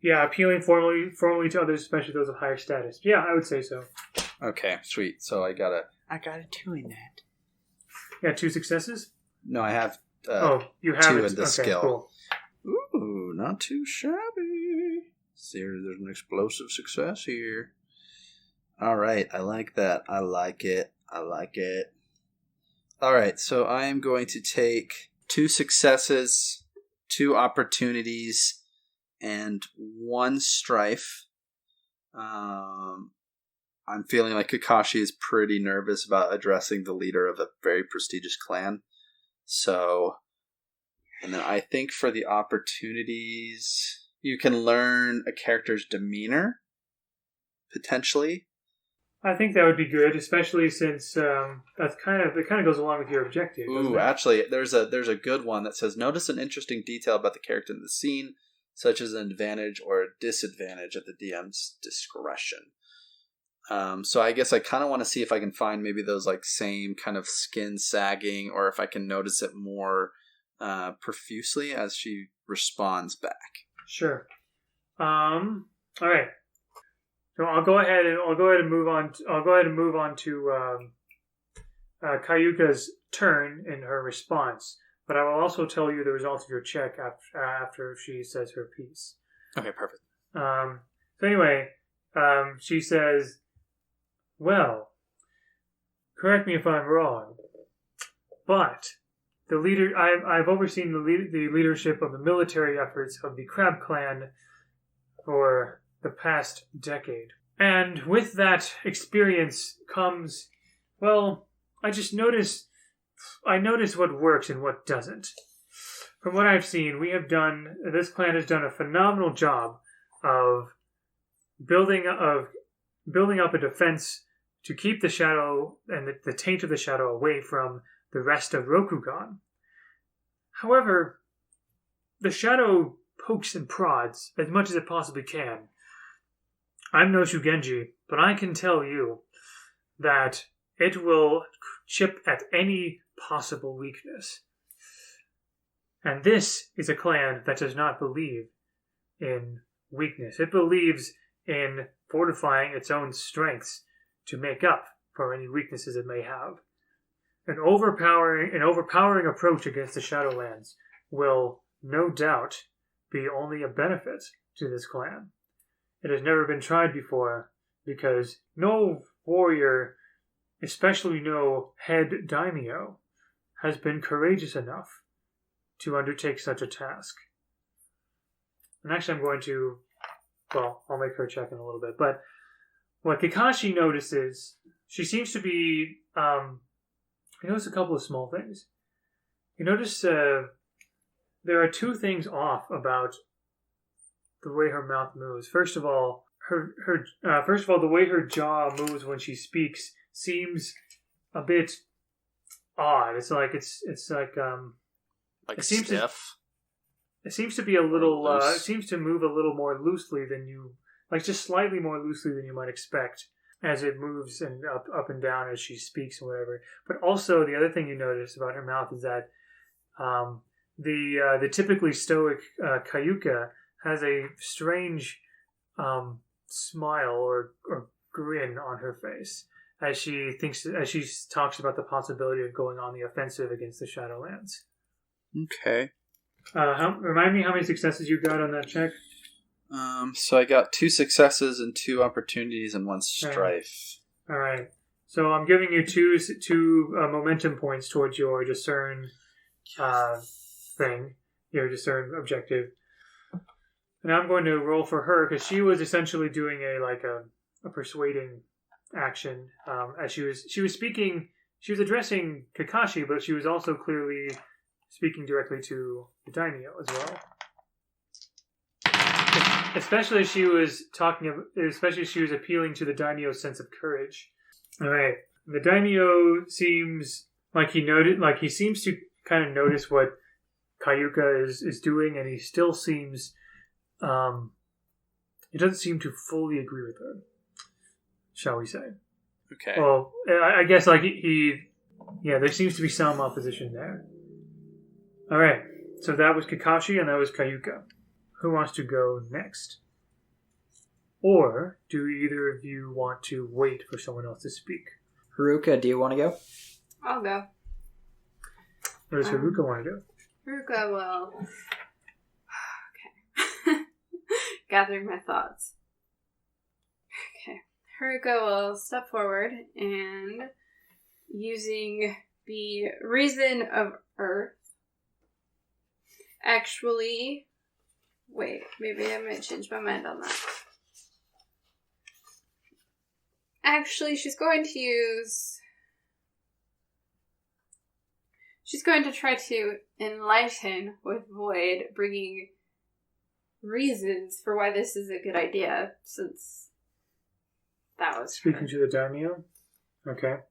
Yeah, appealing formally to others, especially those of higher status. Yeah, I would say so. Okay, sweet. So I got a 2 in that. Yeah, 2 successes? No, I have you have 2 it. in the Okay, skill. Cool. Ooh, not too shabby. See, there's an explosive success here. All right, I like that. I like it. All right, so I am going to take 2 successes, 2 opportunities, and 1 strife. I'm feeling like Kakashi is pretty nervous about addressing the leader of a very prestigious clan. So, and then I think for the opportunities, you can learn a character's demeanor, potentially. I think that would be good, especially since it kind of goes along with your objective. Ooh, actually, there's a good one that says, notice an interesting detail about the character in the scene, such as an advantage or a disadvantage at the DM's discretion. So I guess I kind of want to see if I can find maybe those like same kind of skin sagging, or if I can notice it more profusely as she responds back. Sure. All right. So I'll go ahead and move on to Kayuka's turn in her response. But I will also tell you the results of your check after she says her piece. Okay, perfect. So anyway, she says, "Well, correct me if I'm wrong, but the leader I've overseen the leadership of the military efforts of the Crab Clan for the past decade. And with that experience comes, well, I notice what works and what doesn't. From what I've seen, this clan has done a phenomenal job of building up a defense to keep the shadow and the taint of the shadow away from the rest of Rokugan. However, the shadow pokes and prods as much as it possibly can. I'm no Shugenji, but I can tell you that it will chip at any possible weakness. And this is a clan that does not believe in weakness. It believes in fortifying its own strengths to make up for any weaknesses it may have. An overpowering approach against the Shadowlands will no doubt be only a benefit to this clan. It has never been tried before because no warrior, especially no head Daimyo, has been courageous enough to undertake such a task." And actually I'll make her check in a little bit. But what Kakashi notices, she seems to be, you notice a couple of small things. You notice there are 2 things off about the way her mouth moves. First of all, the way her jaw moves when she speaks seems a bit odd. It's like it seems stiff. It seems to be a little. It seems to move a little more loosely than just slightly more loosely than you might expect as it moves and up and down as she speaks and whatever. But also the other thing you notice about her mouth is that the typically stoic Kayuka has a strange smile or grin on her face as she talks about the possibility of going on the offensive against the Shadowlands. Okay. Remind me how many successes you got on that check. So I got 2 successes and 2 opportunities and 1 strife. All right. So I'm giving you two momentum points towards your discern thing, your discern objective. And I'm going to roll for her because she was essentially doing a persuading action as she was speaking. She was addressing Kakashi, but she was also clearly speaking directly to the Daimyo as well. Especially she was appealing to the Daimyo's sense of courage. All right, the Daimyo seems like he seems to kind of notice what Kayuka is doing, and he still seems he doesn't seem to fully agree with her, shall we say? Okay. Well, I guess there seems to be some opposition there. All right, so that was Kakashi and that was Kayuka. Who wants to go next? Or do either of you want to wait for someone else to speak? Haruka, do you want to go? I'll go. What does Haruka want to do? Haruka will... Okay. Gathering my thoughts. Okay. Haruka will step forward and, using the reason of Earth, actually... Wait, maybe I might change my mind on that. Actually, she's going to try to enlighten with Void, bringing reasons for why this is a good idea, since that was speaking to the Daimyo? Okay.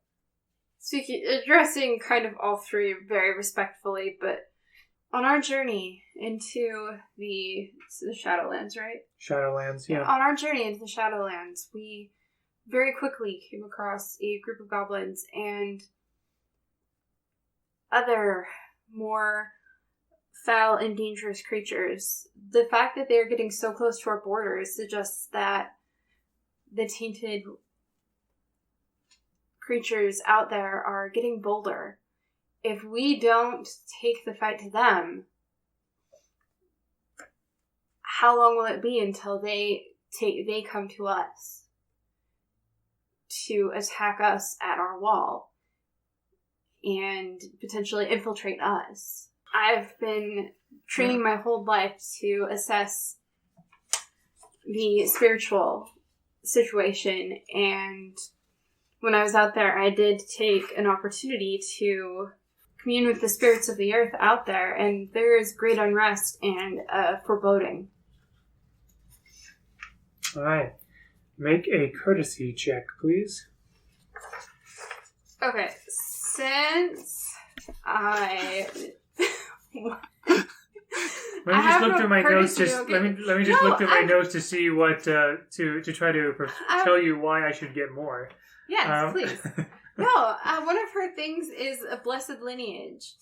Addressing kind of all three very respectfully, but on our journey into the Shadowlands, right? Shadowlands, yeah. On our journey into the Shadowlands, we very quickly came across a group of goblins and other more foul and dangerous creatures. The fact that they're getting so close to our borders suggests that the tainted creatures out there are getting bolder. If we don't take the fight to them, how long will it be until they come to us to attack us at our wall and potentially infiltrate us? I've been training my whole life to assess the spiritual situation, and when I was out there, I did take an opportunity to commune with the spirits of the earth out there, and there is great unrest and foreboding. Alright. Make a courtesy check, please. Okay, since I... Let me just look through my notes. Let me just look through my notes to see what to try to tell you why I should get more. Yes, please. No, one of her things is a blessed lineage.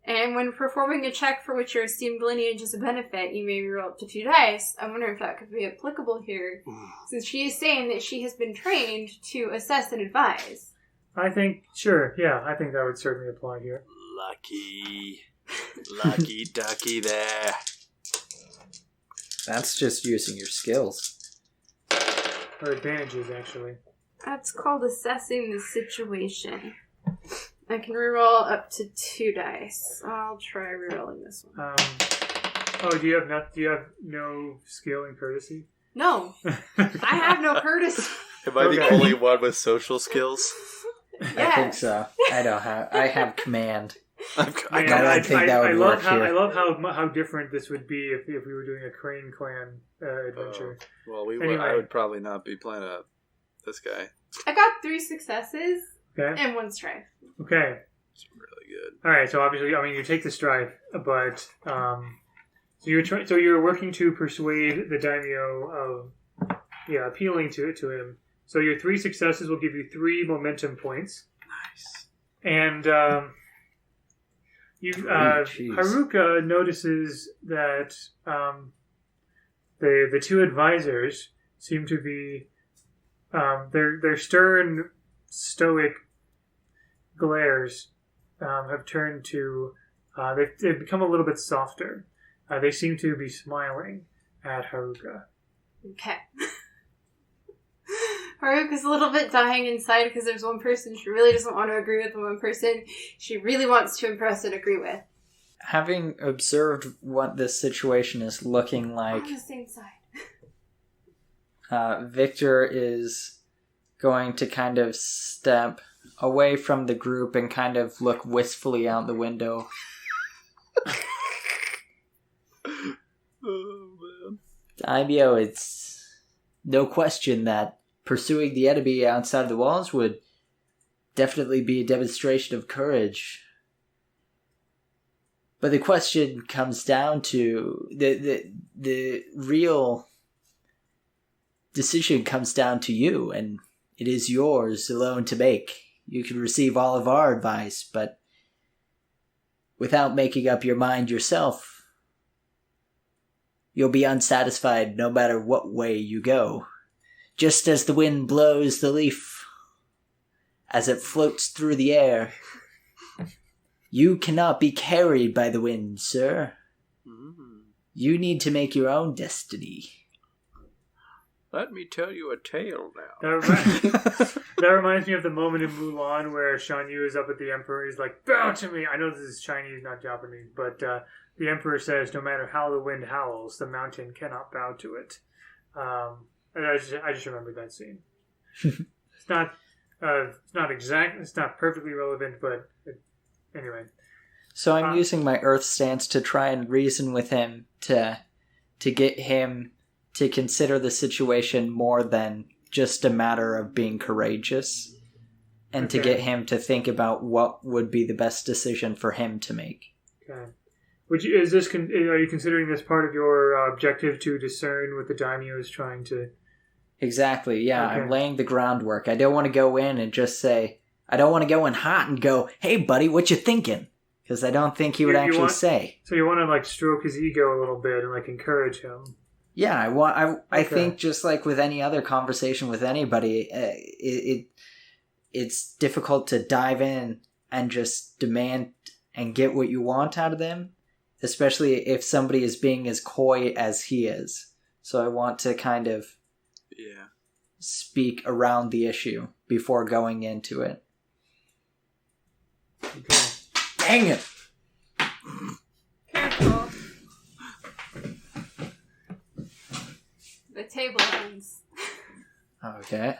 And when performing a check for which your esteemed lineage is a benefit, you may roll up to 2 dice. I wonder if that could be applicable here, since she is saying that she has been trained to assess and advise. I think, sure, yeah, I think that would certainly apply here. Lucky ducky there. That's just using your skills. Her advantages, actually. That's called assessing the situation. I can reroll up to 2 dice. I'll try rerolling this one. Do you have no skill in courtesy? No, I have no courtesy. Am I the only one with social skills? Yes. I think so. I have command. I think that would work here. I love how different this would be if we were doing a Crane Clan adventure. I would probably not be playing this guy. I got 3 successes and 1 strife. Okay. It's really good. All right. So obviously, you take the strife, but so you're working to persuade the Daimyo of appealing to him. So your 3 successes will give you 3 momentum points. Nice. And Haruka notices that The two advisors seem to be their stern, stoic glares have turned to they've become a little bit softer. They seem to be smiling at Haruka. Okay. Haruka's a little bit dying inside because there's one person she really doesn't want to agree with and one person she really wants to impress and agree with. Having observed what this situation is looking like, On the same side. Victor is going to kind of step away from the group and kind of look wistfully out the window. Oh, man. Daimyo, it's no question that pursuing the enemy outside of the walls would definitely be a demonstration of courage. But the question comes down to the real decision comes down to you, and it is yours alone to make. You can receive all of our advice, but without making up your mind yourself, you'll be unsatisfied no matter what way you go. Just as the wind blows the leaf as it floats through the air, you cannot be carried by the wind, sir. You need to make your own destiny. Let me tell you a tale now. That reminds me of the moment in Mulan where Shan Yu is up at the Emperor. He's like, bow to me. I know this is Chinese, not Japanese, but the Emperor says, no matter how the wind howls, the mountain cannot bow to it. And I just remembered that scene. It's not exact. It's not perfectly relevant, but anyway. So I'm using my Earth stance to try and reason with him to get him to consider the situation more than just a matter of being courageous, and to get him to think about what would be the best decision for him to make. Okay. Are you considering this part of your objective to discern what the Daimyo is trying to... Exactly, yeah. Okay. I'm laying the groundwork. I don't want to go in and just say... I don't want to go in hot and go, hey, buddy, what you thinking? Because I don't think he would actually say. So you want to, stroke his ego a little bit and, encourage him. Yeah, I think just like with any other conversation with anybody, it's difficult to dive in and just demand and get what you want out of them, especially if somebody is being as coy as he is. So I want to kind of speak around the issue before going into it. Okay. Dang it! Careful. The table ends. Okay.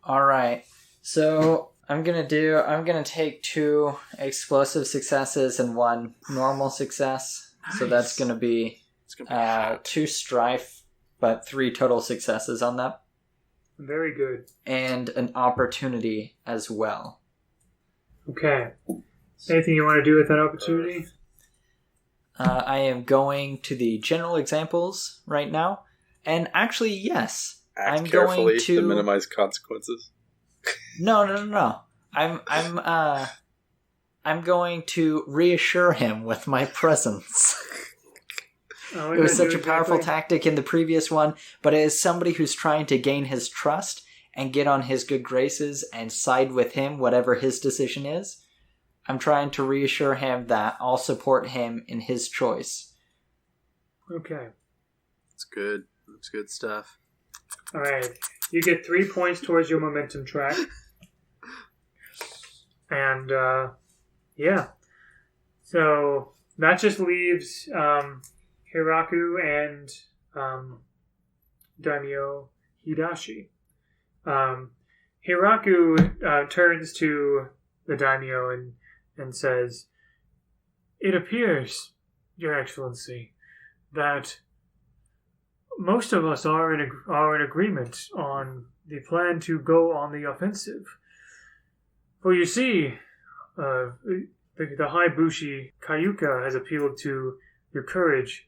Alright. So I'm gonna take 2 explosive successes and 1 normal success. Nice. So that's gonna be 2 strife, but 3 total successes on that. Very good. And an opportunity as well. Okay. Anything you want to do with that opportunity? I am going to the general examples right now. And actually, yes. Act I'm carefully going to minimize consequences. No. I'm going to reassure him with my presence. It was such a powerful tactic in the previous one, but as somebody who's trying to gain his trust and get on his good graces and side with him, whatever his decision is, I'm trying to reassure him that I'll support him in his choice. Okay. That's good. That's good stuff. Alright. You get 3 points towards your momentum track. And, yeah. So, that just leaves Hiraku and Daimyo Hidashi. Hiraku turns to the Daimyo and says, "It appears, Your Excellency, that most of us are in agreement on the plan to go on the offensive. For you see, the High Bushi Kayuka has appealed to your courage.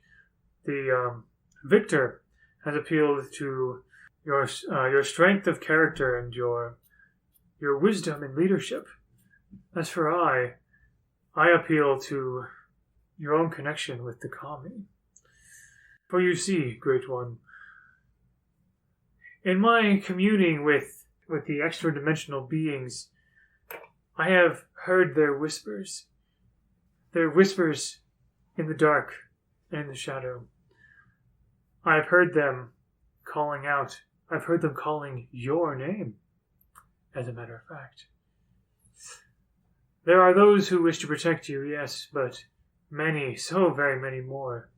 The Victor has appealed to your strength of character and your wisdom and leadership. As for I appeal to your own connection with the Kami." For you see, Great One, in my communing with the extra-dimensional beings, I have heard their whispers. Their whispers in the dark and in the shadow. I have heard them calling out. I've heard them calling your name, as a matter of fact. There are those who wish to protect you, yes, but many, so very many more,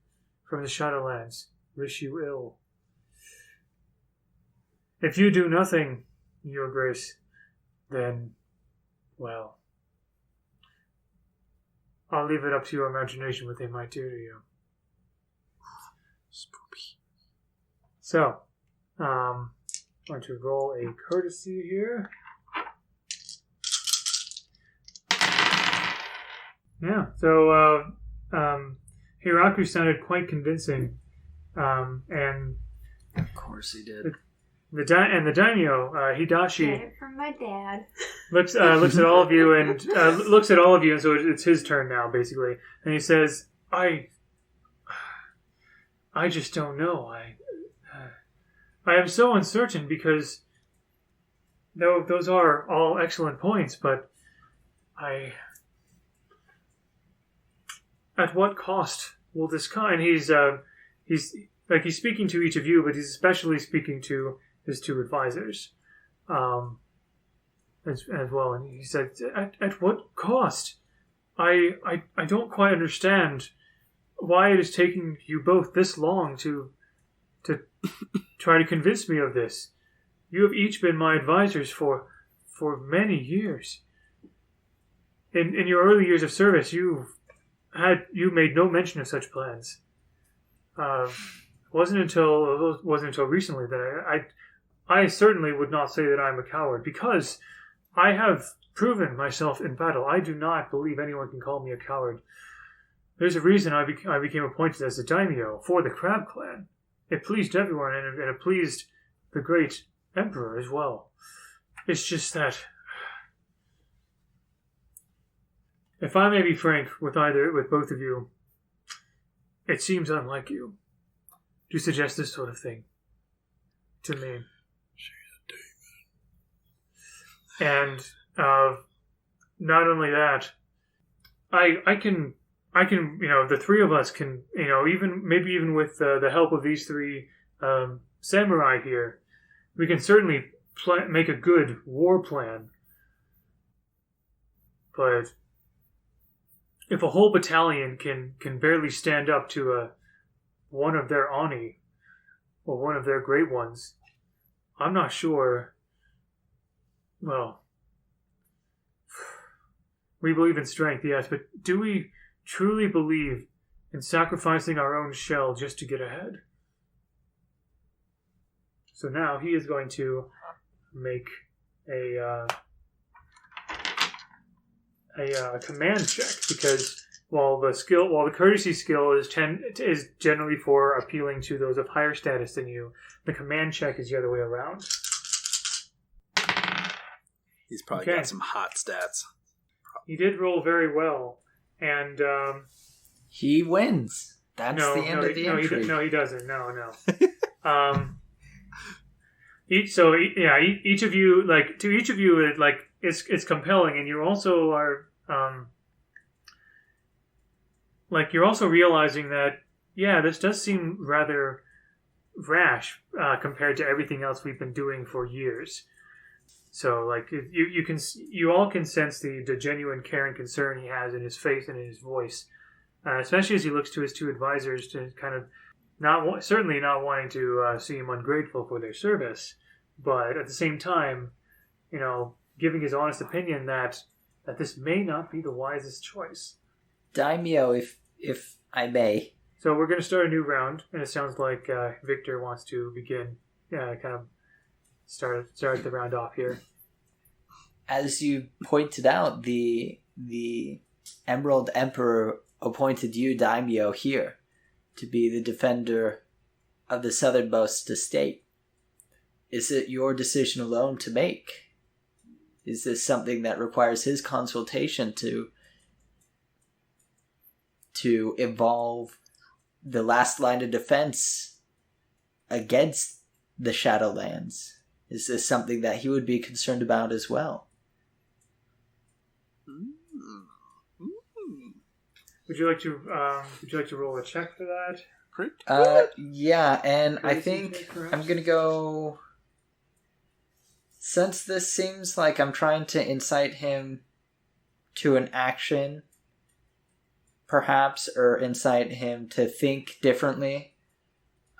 from the Shadowlands wish you ill. If you do nothing, Your Grace, then, well, I'll leave it up to your imagination what they might do to you. Spoopy. So, I'm going to roll a courtesy here. Yeah, so Hiraku sounded quite convincing, and Of course he did. the Daimyo Hidashi Get it from my dad. looks at all of you and so it's his turn now basically, and he says, I just don't know. I am so uncertain because though those are all excellent points, but at what cost will this come? And he's speaking to each of you, but he's especially speaking to his two advisors as well. And he said, at what cost? I don't quite understand why it is taking you both this long to try to convince me of this. You have each been my advisors for many years. In your early years of service, you made no mention of such plans. Wasn't until recently that I certainly would not say that I'm a coward, because I have proven myself in battle. I do not believe anyone can call me a coward. There's a reason I became appointed as a daimyo for the Crab Clan. It pleased everyone, and it pleased the great Emperor as well. It's just that, if I may be frank with both of you, it seems unlike you to suggest this sort of thing to me. And not only that, I can, the three of us can, even with the help of these three samurai here, we can certainly make a good war plan. But if a whole battalion can barely stand up to one of their Ani, or one of their great ones, I'm not sure. Well, we believe in strength, yes, but do we truly believe in sacrificing our own shell just to get ahead? So now he is going to make a command check, because while the courtesy skill is generally for appealing to those of higher status than you, the command check is the other way around. He's probably got some hot stats. He did roll very well, and he wins. That's the end of the entry. He doesn't. No. Each of you, it's compelling, and you also are, you're also realizing that, this does seem rather rash compared to everything else we've been doing for years. So, you all can sense the genuine care and concern he has in his face and in his voice, especially as he looks to his two advisors to kind of certainly not wanting to seem ungrateful for their service, but at the same time, giving his honest opinion that this may not be the wisest choice. Daimyo, if I may. So we're going to start a new round, and it sounds like Victor wants to begin, kind of start the round off here. As you pointed out, the Emerald Emperor appointed you, Daimyo, here to be the defender of the southernmost estate. Is it your decision alone to make? Is this something that requires his consultation to evolve the last line of defense against the Shadowlands. Is this something that he would be concerned about as well? Would you like to roll a check for that? Yeah, and I Crazy think check, perhaps? I'm gonna go. Since this seems like I'm trying to incite him to an action, perhaps, or incite him to think differently,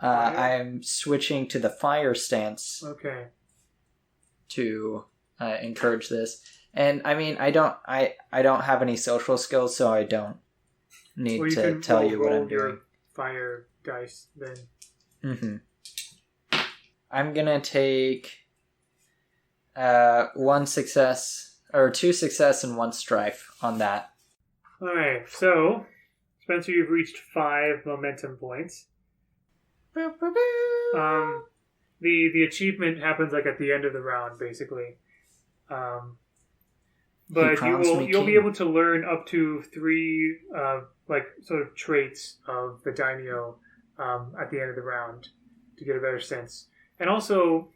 I'm switching to the fire stance. Okay. To encourage this, and I mean, I don't have any social skills, so I don't need to tell you what I'm doing. Fire dice then. I'm gonna take 1 success or 2 success and 1 strife on that. All right. So, Spencer, you've reached 5 momentum points. The achievement happens like at the end of the round, basically. But you'll be able to learn up to 3 like sort of traits of the Daimyo at the end of the round to get a better sense. And also,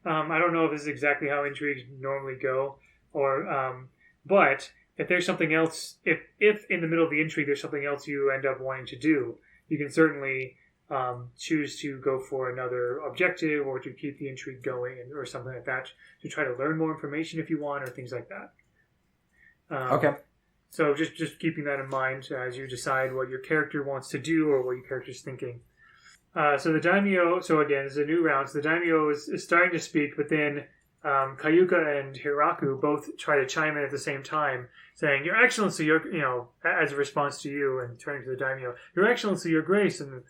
I don't know if this is exactly how intrigues normally go, or but if there's something else, if in the middle of the intrigue there's something else you end up wanting to do, you can certainly choose to go for another objective or to keep the intrigue going or something like that, to try to learn more information if you want, or things like that. Okay. So just keeping that in mind as you decide what your character wants to do or what your character's thinking. So the Daimyo, so again, this is a new round. So the Daimyo is starting to speak, but then Kayuka and Hiraku both try to chime in at the same time, saying, "Your Excellency, as a response to you," and turning to the Daimyo, "Your Excellency, Your Grace," and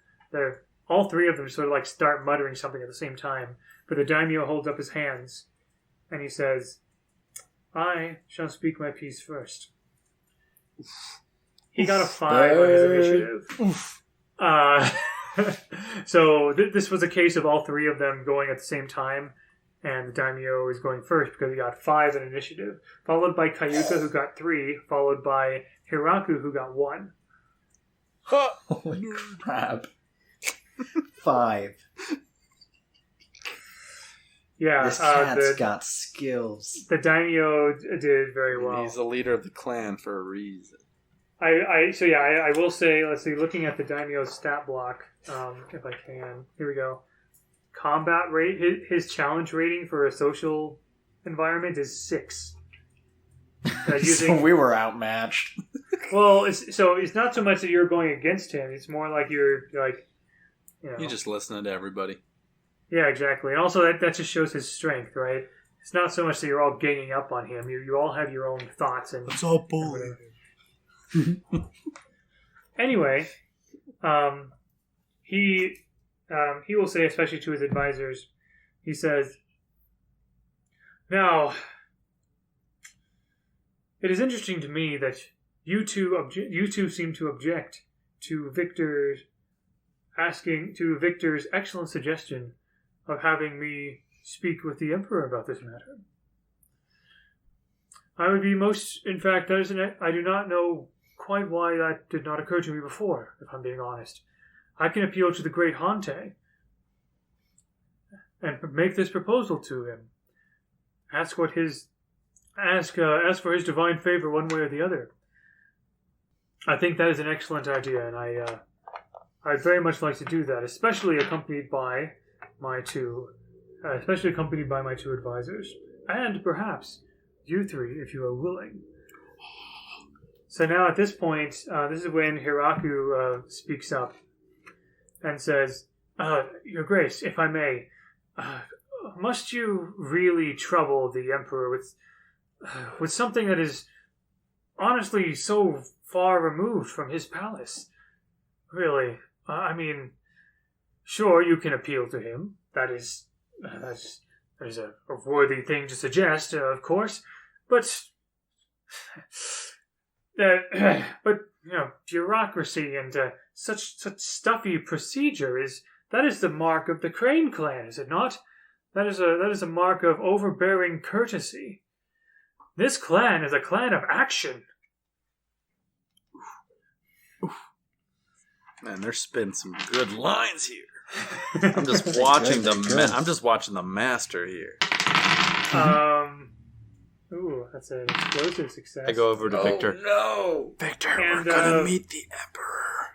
all 3 of them sort of like start muttering something at the same time. But the Daimyo holds up his hands, and he says, "I shall speak my piece first." He got a 5 on his initiative. So this was a case of all 3 of them going at the same time, and the Daimyo is going first because he got 5 in initiative, followed by Kayuka, who got 3, followed by Hiraku, who got 1. Holy crap. 5. Yeah, this cat's got skills. The Daimyo did very well. He's the leader of the clan for a reason. I will say, let's see, looking at the Daimyo's stat block, if I can. Here we go. Combat rate, his challenge rating for a social environment is 6. So we were outmatched. Well, it's not so much that you're going against him. It's more like you're like, You're just listening to everybody. Yeah, exactly. And also that just shows his strength, right? It's not so much that you're all ganging up on him. You all have your own thoughts and. It's all bullying. Anyway, he will say, especially to his advisors, he says, "Now, it is interesting to me that you two seem to object to Victor's excellent suggestion of having me speak with the Emperor about this matter. I would be in fact, I do not know quite why that did not occur to me before, if I'm being honest. I can appeal to the great Hante and make this proposal to him. Ask for his divine favor one way or the other. I think that is an excellent idea, and I'd very much like to do that, especially accompanied by my two advisors, and perhaps you 3, if you are willing." So now at this point, this is when Hiraku speaks up and says, "Your Grace, if I may, must you really trouble the Emperor with something that is honestly so far removed from his palace? Really, I mean, sure, you can appeal to him. That is a worthy thing to suggest, of course, but bureaucracy and such stuffy procedure is the mark of the Crane clan, is it not? That is a mark of overbearing courtesy. This clan is a clan of action." Man, they're spitting some good lines here. I'm just watching I'm just watching the master here. Ooh, that's an explosive success. I go over to Victor. No! Victor, And, we're gonna meet the Emperor.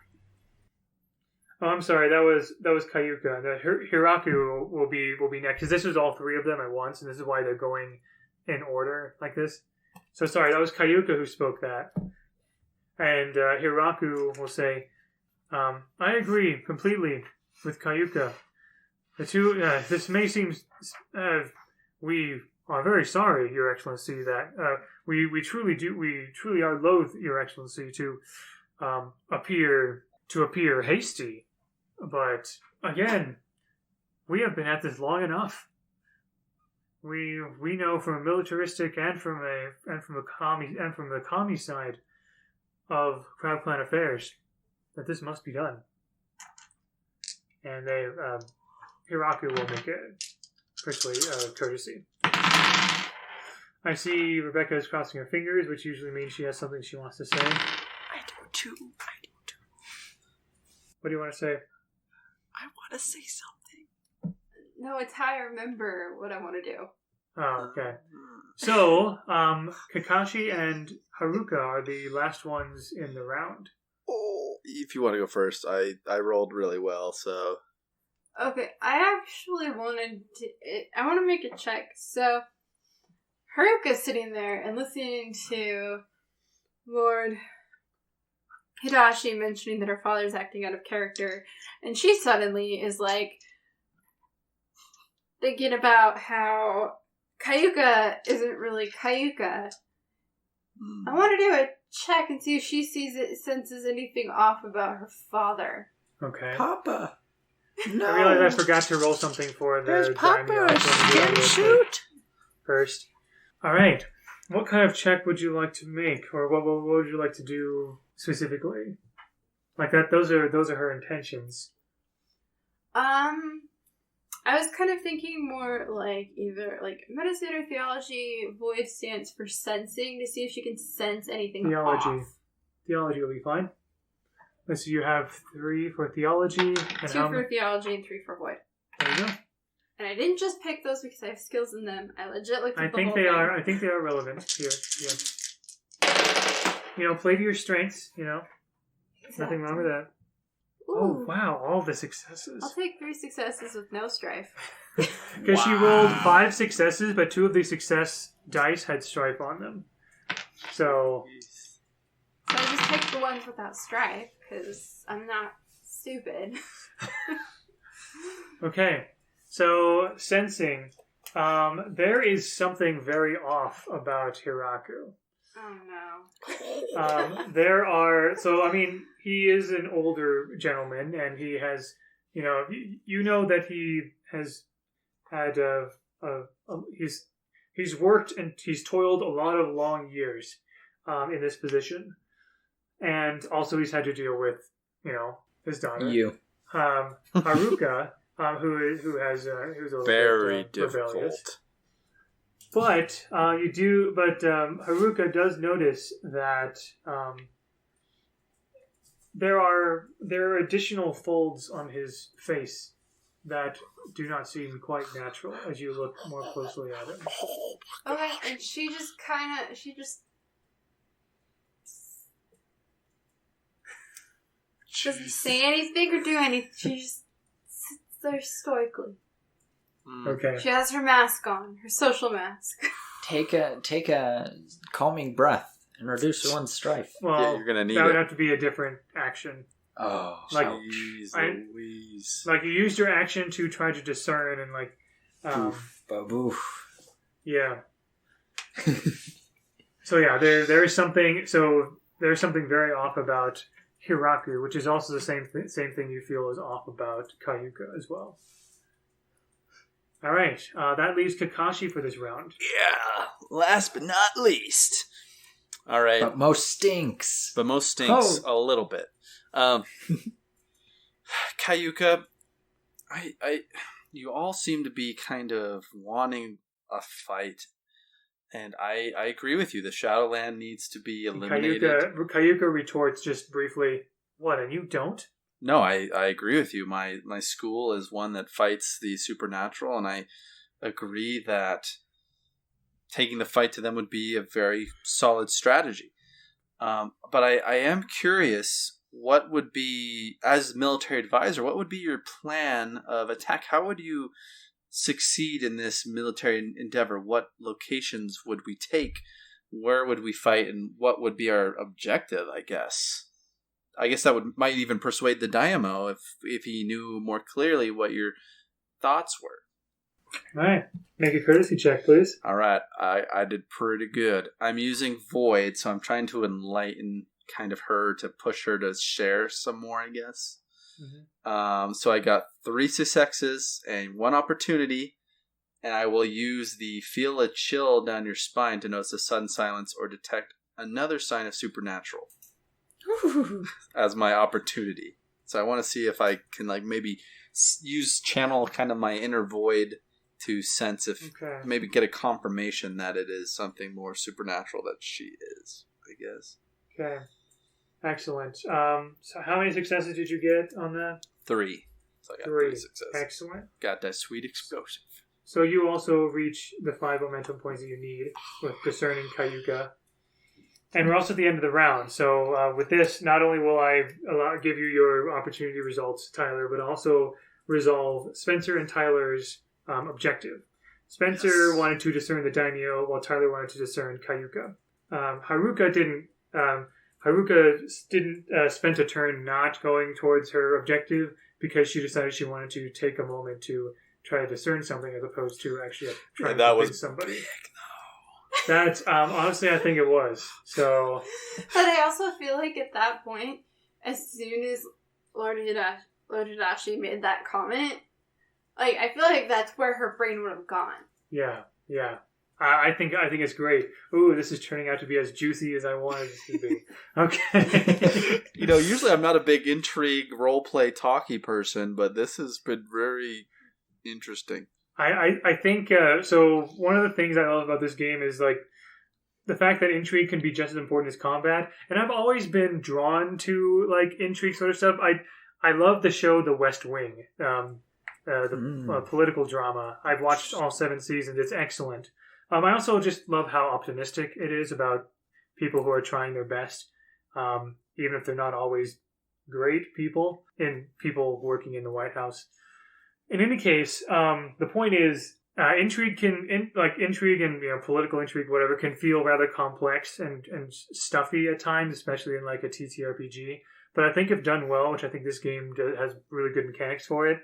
Oh, I'm sorry. That was Kayuka. Hiraku will be next, because this was all three of them at once, and this is why they're going in order like this. So sorry, that was Kayuka who spoke that, and Hiraku will say, "I agree completely with Kayuka. The two. This may seem. We are very sorry, Your Excellency, that we truly are loath, Your Excellency, to appear hasty. But again, we have been at this long enough. We know from a militaristic and from the commie side of Crowd Clan affairs that this must be done." And they Hiraku will make a courtesy. I see Rebecca is crossing her fingers, which usually means she has something she wants to say. I do too. What do you want to say? I want to say something. No, it's how I remember what I want to do. Oh, okay. So, Kakashi and Haruka are the last ones in the round. Oh, if you want to go first, I rolled really well, so. Okay, I actually want to make a check. So, Haruka's sitting there and listening to Lord Hidashi mentioning that her father's acting out of character, and she suddenly is like thinking about how Kayuka isn't really Kayuka. I want to do a check and see if she senses anything off about her father. Okay. Papa! No! I realized I forgot to roll something for the There's Papa! Daimyo. Skin shoot! First. Alright. What kind of check would you like to make? Or what would you like to do specifically? Like that, those are her intentions. I was kind of thinking more like either like medicine or theology. Void stands for sensing, to see if she can sense anything off. Theology will be fine. So you have 3 for theology. And 2 for theology and 3 for void. There you go. And I didn't just pick those because I have skills in them. I legit looked at the whole thing. I think they are relevant here. Yeah. Play to your strengths. Exactly. Nothing wrong with that. Ooh. Oh wow! All the successes. I'll take 3 successes with no strife. Because she rolled 5 successes, but 2 of the success dice had strife on them. So I just picked the ones without strife because I'm not stupid. Okay. So, sensing. There is something very off about Hiraku. Oh no. He is an older gentleman, and he has, you know that he has had he's worked and he's toiled a lot of long years in this position, and also he's had to deal with, his daughter. You. Haruka. Who's a little very bit, difficult. rebellious. But Haruka does notice that there are additional folds on his face that do not seem quite natural as you look more closely at him. Okay, and she doesn't say anything or do anything. She just sits there stoically. Okay. She has her mask on, her social mask. Take a calming breath and reduce one's strife. Well, you're gonna need that would it. have to be a different action. Oh, Like- Jeez I- Louise. Like you used your action to try to discern and boof. yeah. So yeah, there is something. So there's something very off about Hiraku, which is also the same thing you feel is off about Kayuka as well. All right, that leaves Kakashi for this round. Yeah. Last but not least. All right. But most stinks. But most stinks a little bit. Kayuka, you all seem to be kind of wanting a fight, and I agree with you. The Shadowland needs to be eliminated. Kayuka retorts just briefly, "What? And you don't?" No, I agree with you. My school is one that fights the supernatural, and I agree that taking the fight to them would be a very solid strategy. But I am curious, what would be, as military advisor, what would be your plan of attack? How would you succeed in this military endeavor? What locations would we take? Where would we fight? And what would be our objective, I guess? I guess that might even persuade the Daimyo if he knew more clearly what your thoughts were. All right. Make a courtesy check, please. All right. I did pretty good. I'm using Void, so I'm trying to enlighten kind of her to push her to share some more, I guess. Mm-hmm. So I got 3 successes and 1 opportunity, and I will use the feel a chill down your spine to notice a sudden silence or detect another sign of supernatural as my opportunity. So I want to see if I can maybe channel kind of my inner void to sense if maybe get a confirmation that it is something more supernatural that she is, I guess. Okay. Excellent. So how many successes did you get on that? 3. So I got 3 successes. Excellent. Got that sweet explosive. So you also reach the 5 momentum points that you need with discerning Kayuka. And we're also at the end of the round. So with this, not only will I give you your opportunity results, Tyler, but also resolve Spencer and Tyler's objective. Spencer wanted to discern the Daimyo, while Tyler wanted to discern Kayuka. Haruka didn't spend a turn not going towards her objective because she decided she wanted to take a moment to try to discern something as opposed to actually trying to convince somebody. That's honestly, I think it was. So, but I also feel like at that point, as soon as Lord Hidashi made that comment, I feel like that's where her brain would have gone. Yeah. I think it's great. Ooh, this is turning out to be as juicy as I wanted it to be. Okay. Usually I'm not a big intrigue, role-play, talky person, but this has been very interesting. I think, so one of the things I love about this game is, the fact that intrigue can be just as important as combat. And I've always been drawn to, intrigue sort of stuff. I love the show The West Wing, the political drama. I've watched all 7 seasons. It's excellent. I also just love how optimistic it is about people who are trying their best, even if they're not always great people, and people working in the White House. In any case, the point is, intrigue and political intrigue, whatever, can feel rather complex and stuffy at times, especially in a TTRPG. But I think if done well, which I think this game has really good mechanics for it,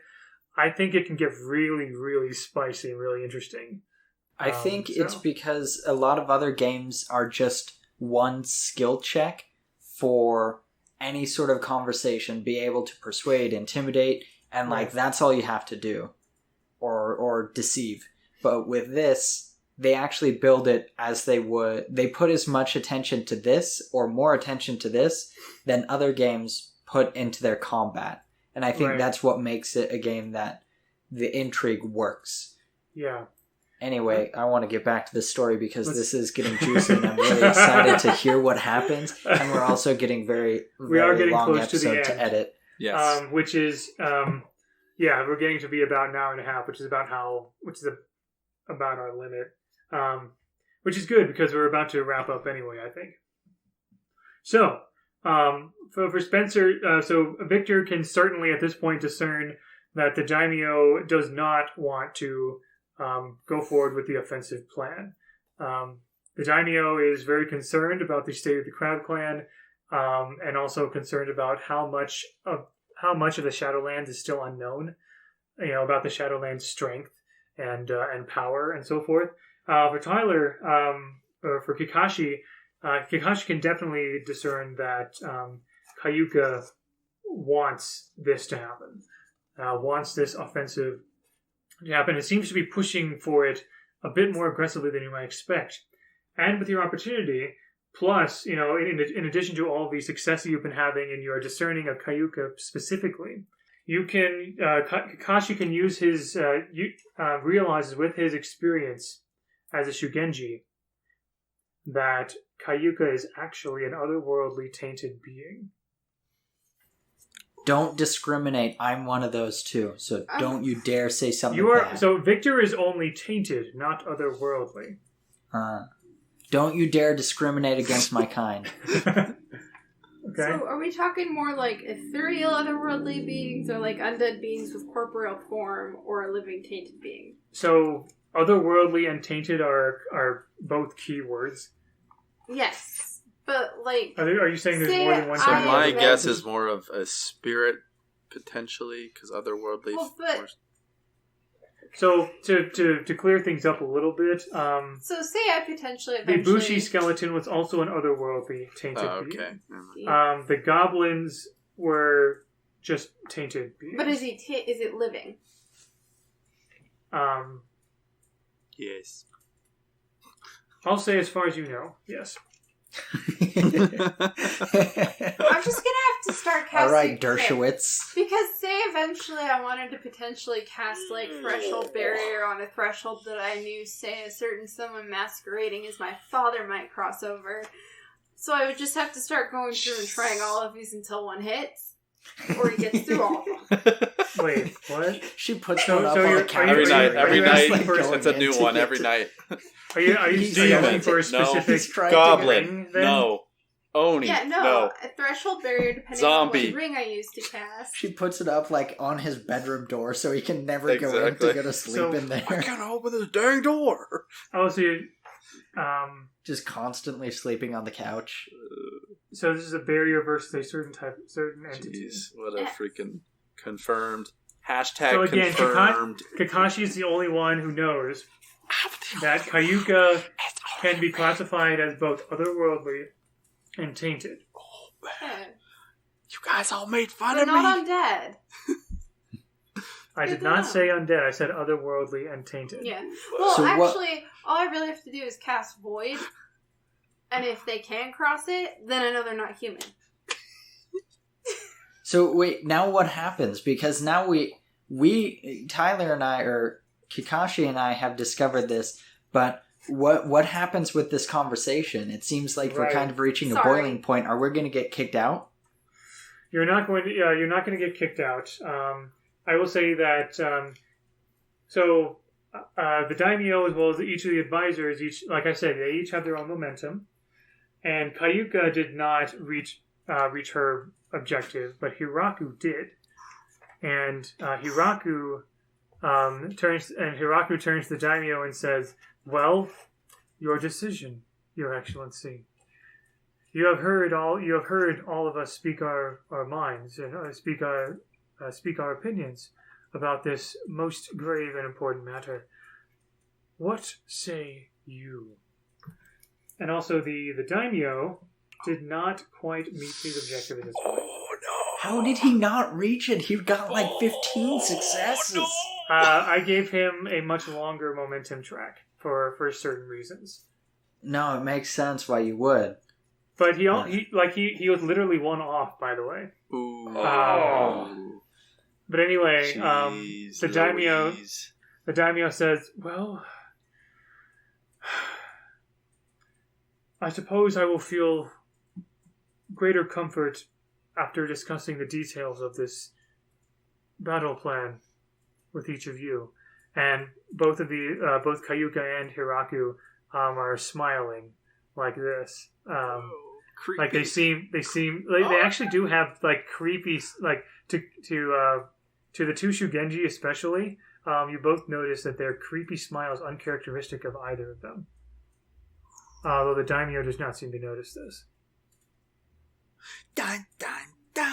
I think it can get really, really spicy and really interesting. I think it's because a lot of other games are just one skill check for any sort of conversation, be able to persuade, intimidate, and that's all you have to do, or deceive. But with this, they actually build it as they would. They put as much attention to this, or more attention to this, than other games put into their combat. And I think that's what makes it a game that the intrigue works. Yeah. Anyway, I want to get back to the story because this is getting juicy and I'm really excited to hear what happens. And we're also getting very long close episode to edit. Yes. Which is, we're getting to be about an hour and a half, which is about our limit. Which is good because we're about to wrap up anyway, I think. So, for Spencer, so Victor can certainly at this point discern that the Daimyo does not want to go forward with the offensive plan. The Daimyo is very concerned about the state of the Crab Clan, and also concerned about how much of the Shadowlands is still unknown. About the Shadowlands' strength and power and so forth. For Tyler, or for Kakashi, Kakashi can definitely discern that Kayuka wants this to happen, wants this offensive to happen. It seems to be pushing for it a bit more aggressively than you might expect. And with your opportunity, plus, in addition to all the success that you've been having in your discerning of Kayuka specifically, you can, Kakashi can use his, realizes with his experience as a Shugenji that Kayuka is actually an otherworldly tainted being. Don't discriminate. I'm one of those too. So don't you dare say something bad. So Victor is only tainted, not otherworldly. Don't you dare discriminate against my kind. Okay. So are we talking more like ethereal otherworldly beings, or like undead beings with corporeal form, or a living tainted being? So otherworldly and tainted are both keywords. Yes. But, like... Are you saying there's more than one? So my guess is more of a spirit, potentially, because otherworldly... Well, but... So, to clear things up a little bit... so say I potentially the eventually... Bushi skeleton was also an otherworldly tainted okay. being. The goblins were just tainted beings. But is it living? Yes. I'll say as far as you know, yes. I'm just gonna have to start casting. Alright, Dershowitz. Because say eventually I wanted to potentially cast like threshold barrier on a threshold that I knew, say, a certain someone masquerading as my father might cross over. So I would just have to start going through and trying all of these until one hits. Or he gets through all of them. Wait, what? She puts one up on the counter. Every night. Like It's a new one every night. Are you looking for a specific goblin? ring, then? No. Oni. Yeah, no. A threshold barrier depending on what ring I use to cast. She puts it up like on his bedroom door so he can never go in to go to sleep in there. I gotta open this dang door. Oh, so you... Just constantly sleeping on the couch. So this is a barrier versus a certain entity. Jeez, what a freaking confirmed. Hashtag so again, confirmed. Kakashi is the only one who knows that Kayuka can be classified as both otherworldly and tainted. Yeah. You guys all made fun But of me. not undead. I did not say undead. I said otherworldly and tainted. Yeah. Well, So actually, all I really have to do is cast Void. And if they can cross it, then I know they're not human. So wait, now what happens? Because now we Tyler and I, or Kakashi and I, have discovered this, but what happens with this conversation? It seems like we're kind of reaching a boiling point. Are we going to get kicked out? You're not going to get kicked out. I will say that the Daimyo, as well as each of the advisors, like I said, they each have their own momentum. And Kayuka did not reach her objective, but Hiraku did. And Hiraku turns to the Daimyo and says, "Well, your decision, Your Excellency. You have heard all of us speak our minds and speak our opinions about this most grave and important matter. What say you?" And also, the Daimyo did not quite meet his objective at this point. Oh, no. How did he not reach it? He got like 15 successes. No. I gave him a much longer momentum track for certain reasons. No, it makes sense why you would. But he was literally one off, by the way. Ooh. But anyway, Jeez, the Daimyo says, "Well, I suppose I will feel greater comfort after discussing the details of this battle plan with each of you." And both Kayuka and Hiraku are smiling like this. Like they actually do have like creepy, like to the two Shugenji especially. You both notice that their creepy smiles uncharacteristic of either of them. Although the Daimyo does not seem to notice this. Dun, dun, dun.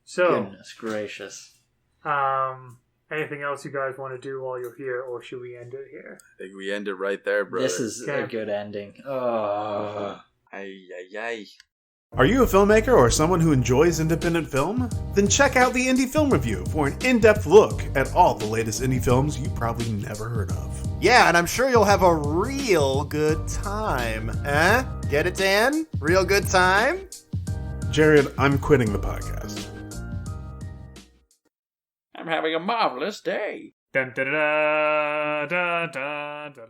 So, Goodness gracious. Anything else you guys want to do while you're here, or should we end it here? I think we end it right there, brother. This is a good ending. Oh. Ay, ay, ay. Are you a filmmaker or someone who enjoys independent film? Then check out the Indie Film Review for an in-depth look at all the latest indie films you probably never heard of. Yeah, and I'm sure you'll have a real good time. Eh? Get it, Dan? Real good time? Jared, I'm quitting the podcast. I'm having a marvelous day. Dun, da, da, da, da, da, da.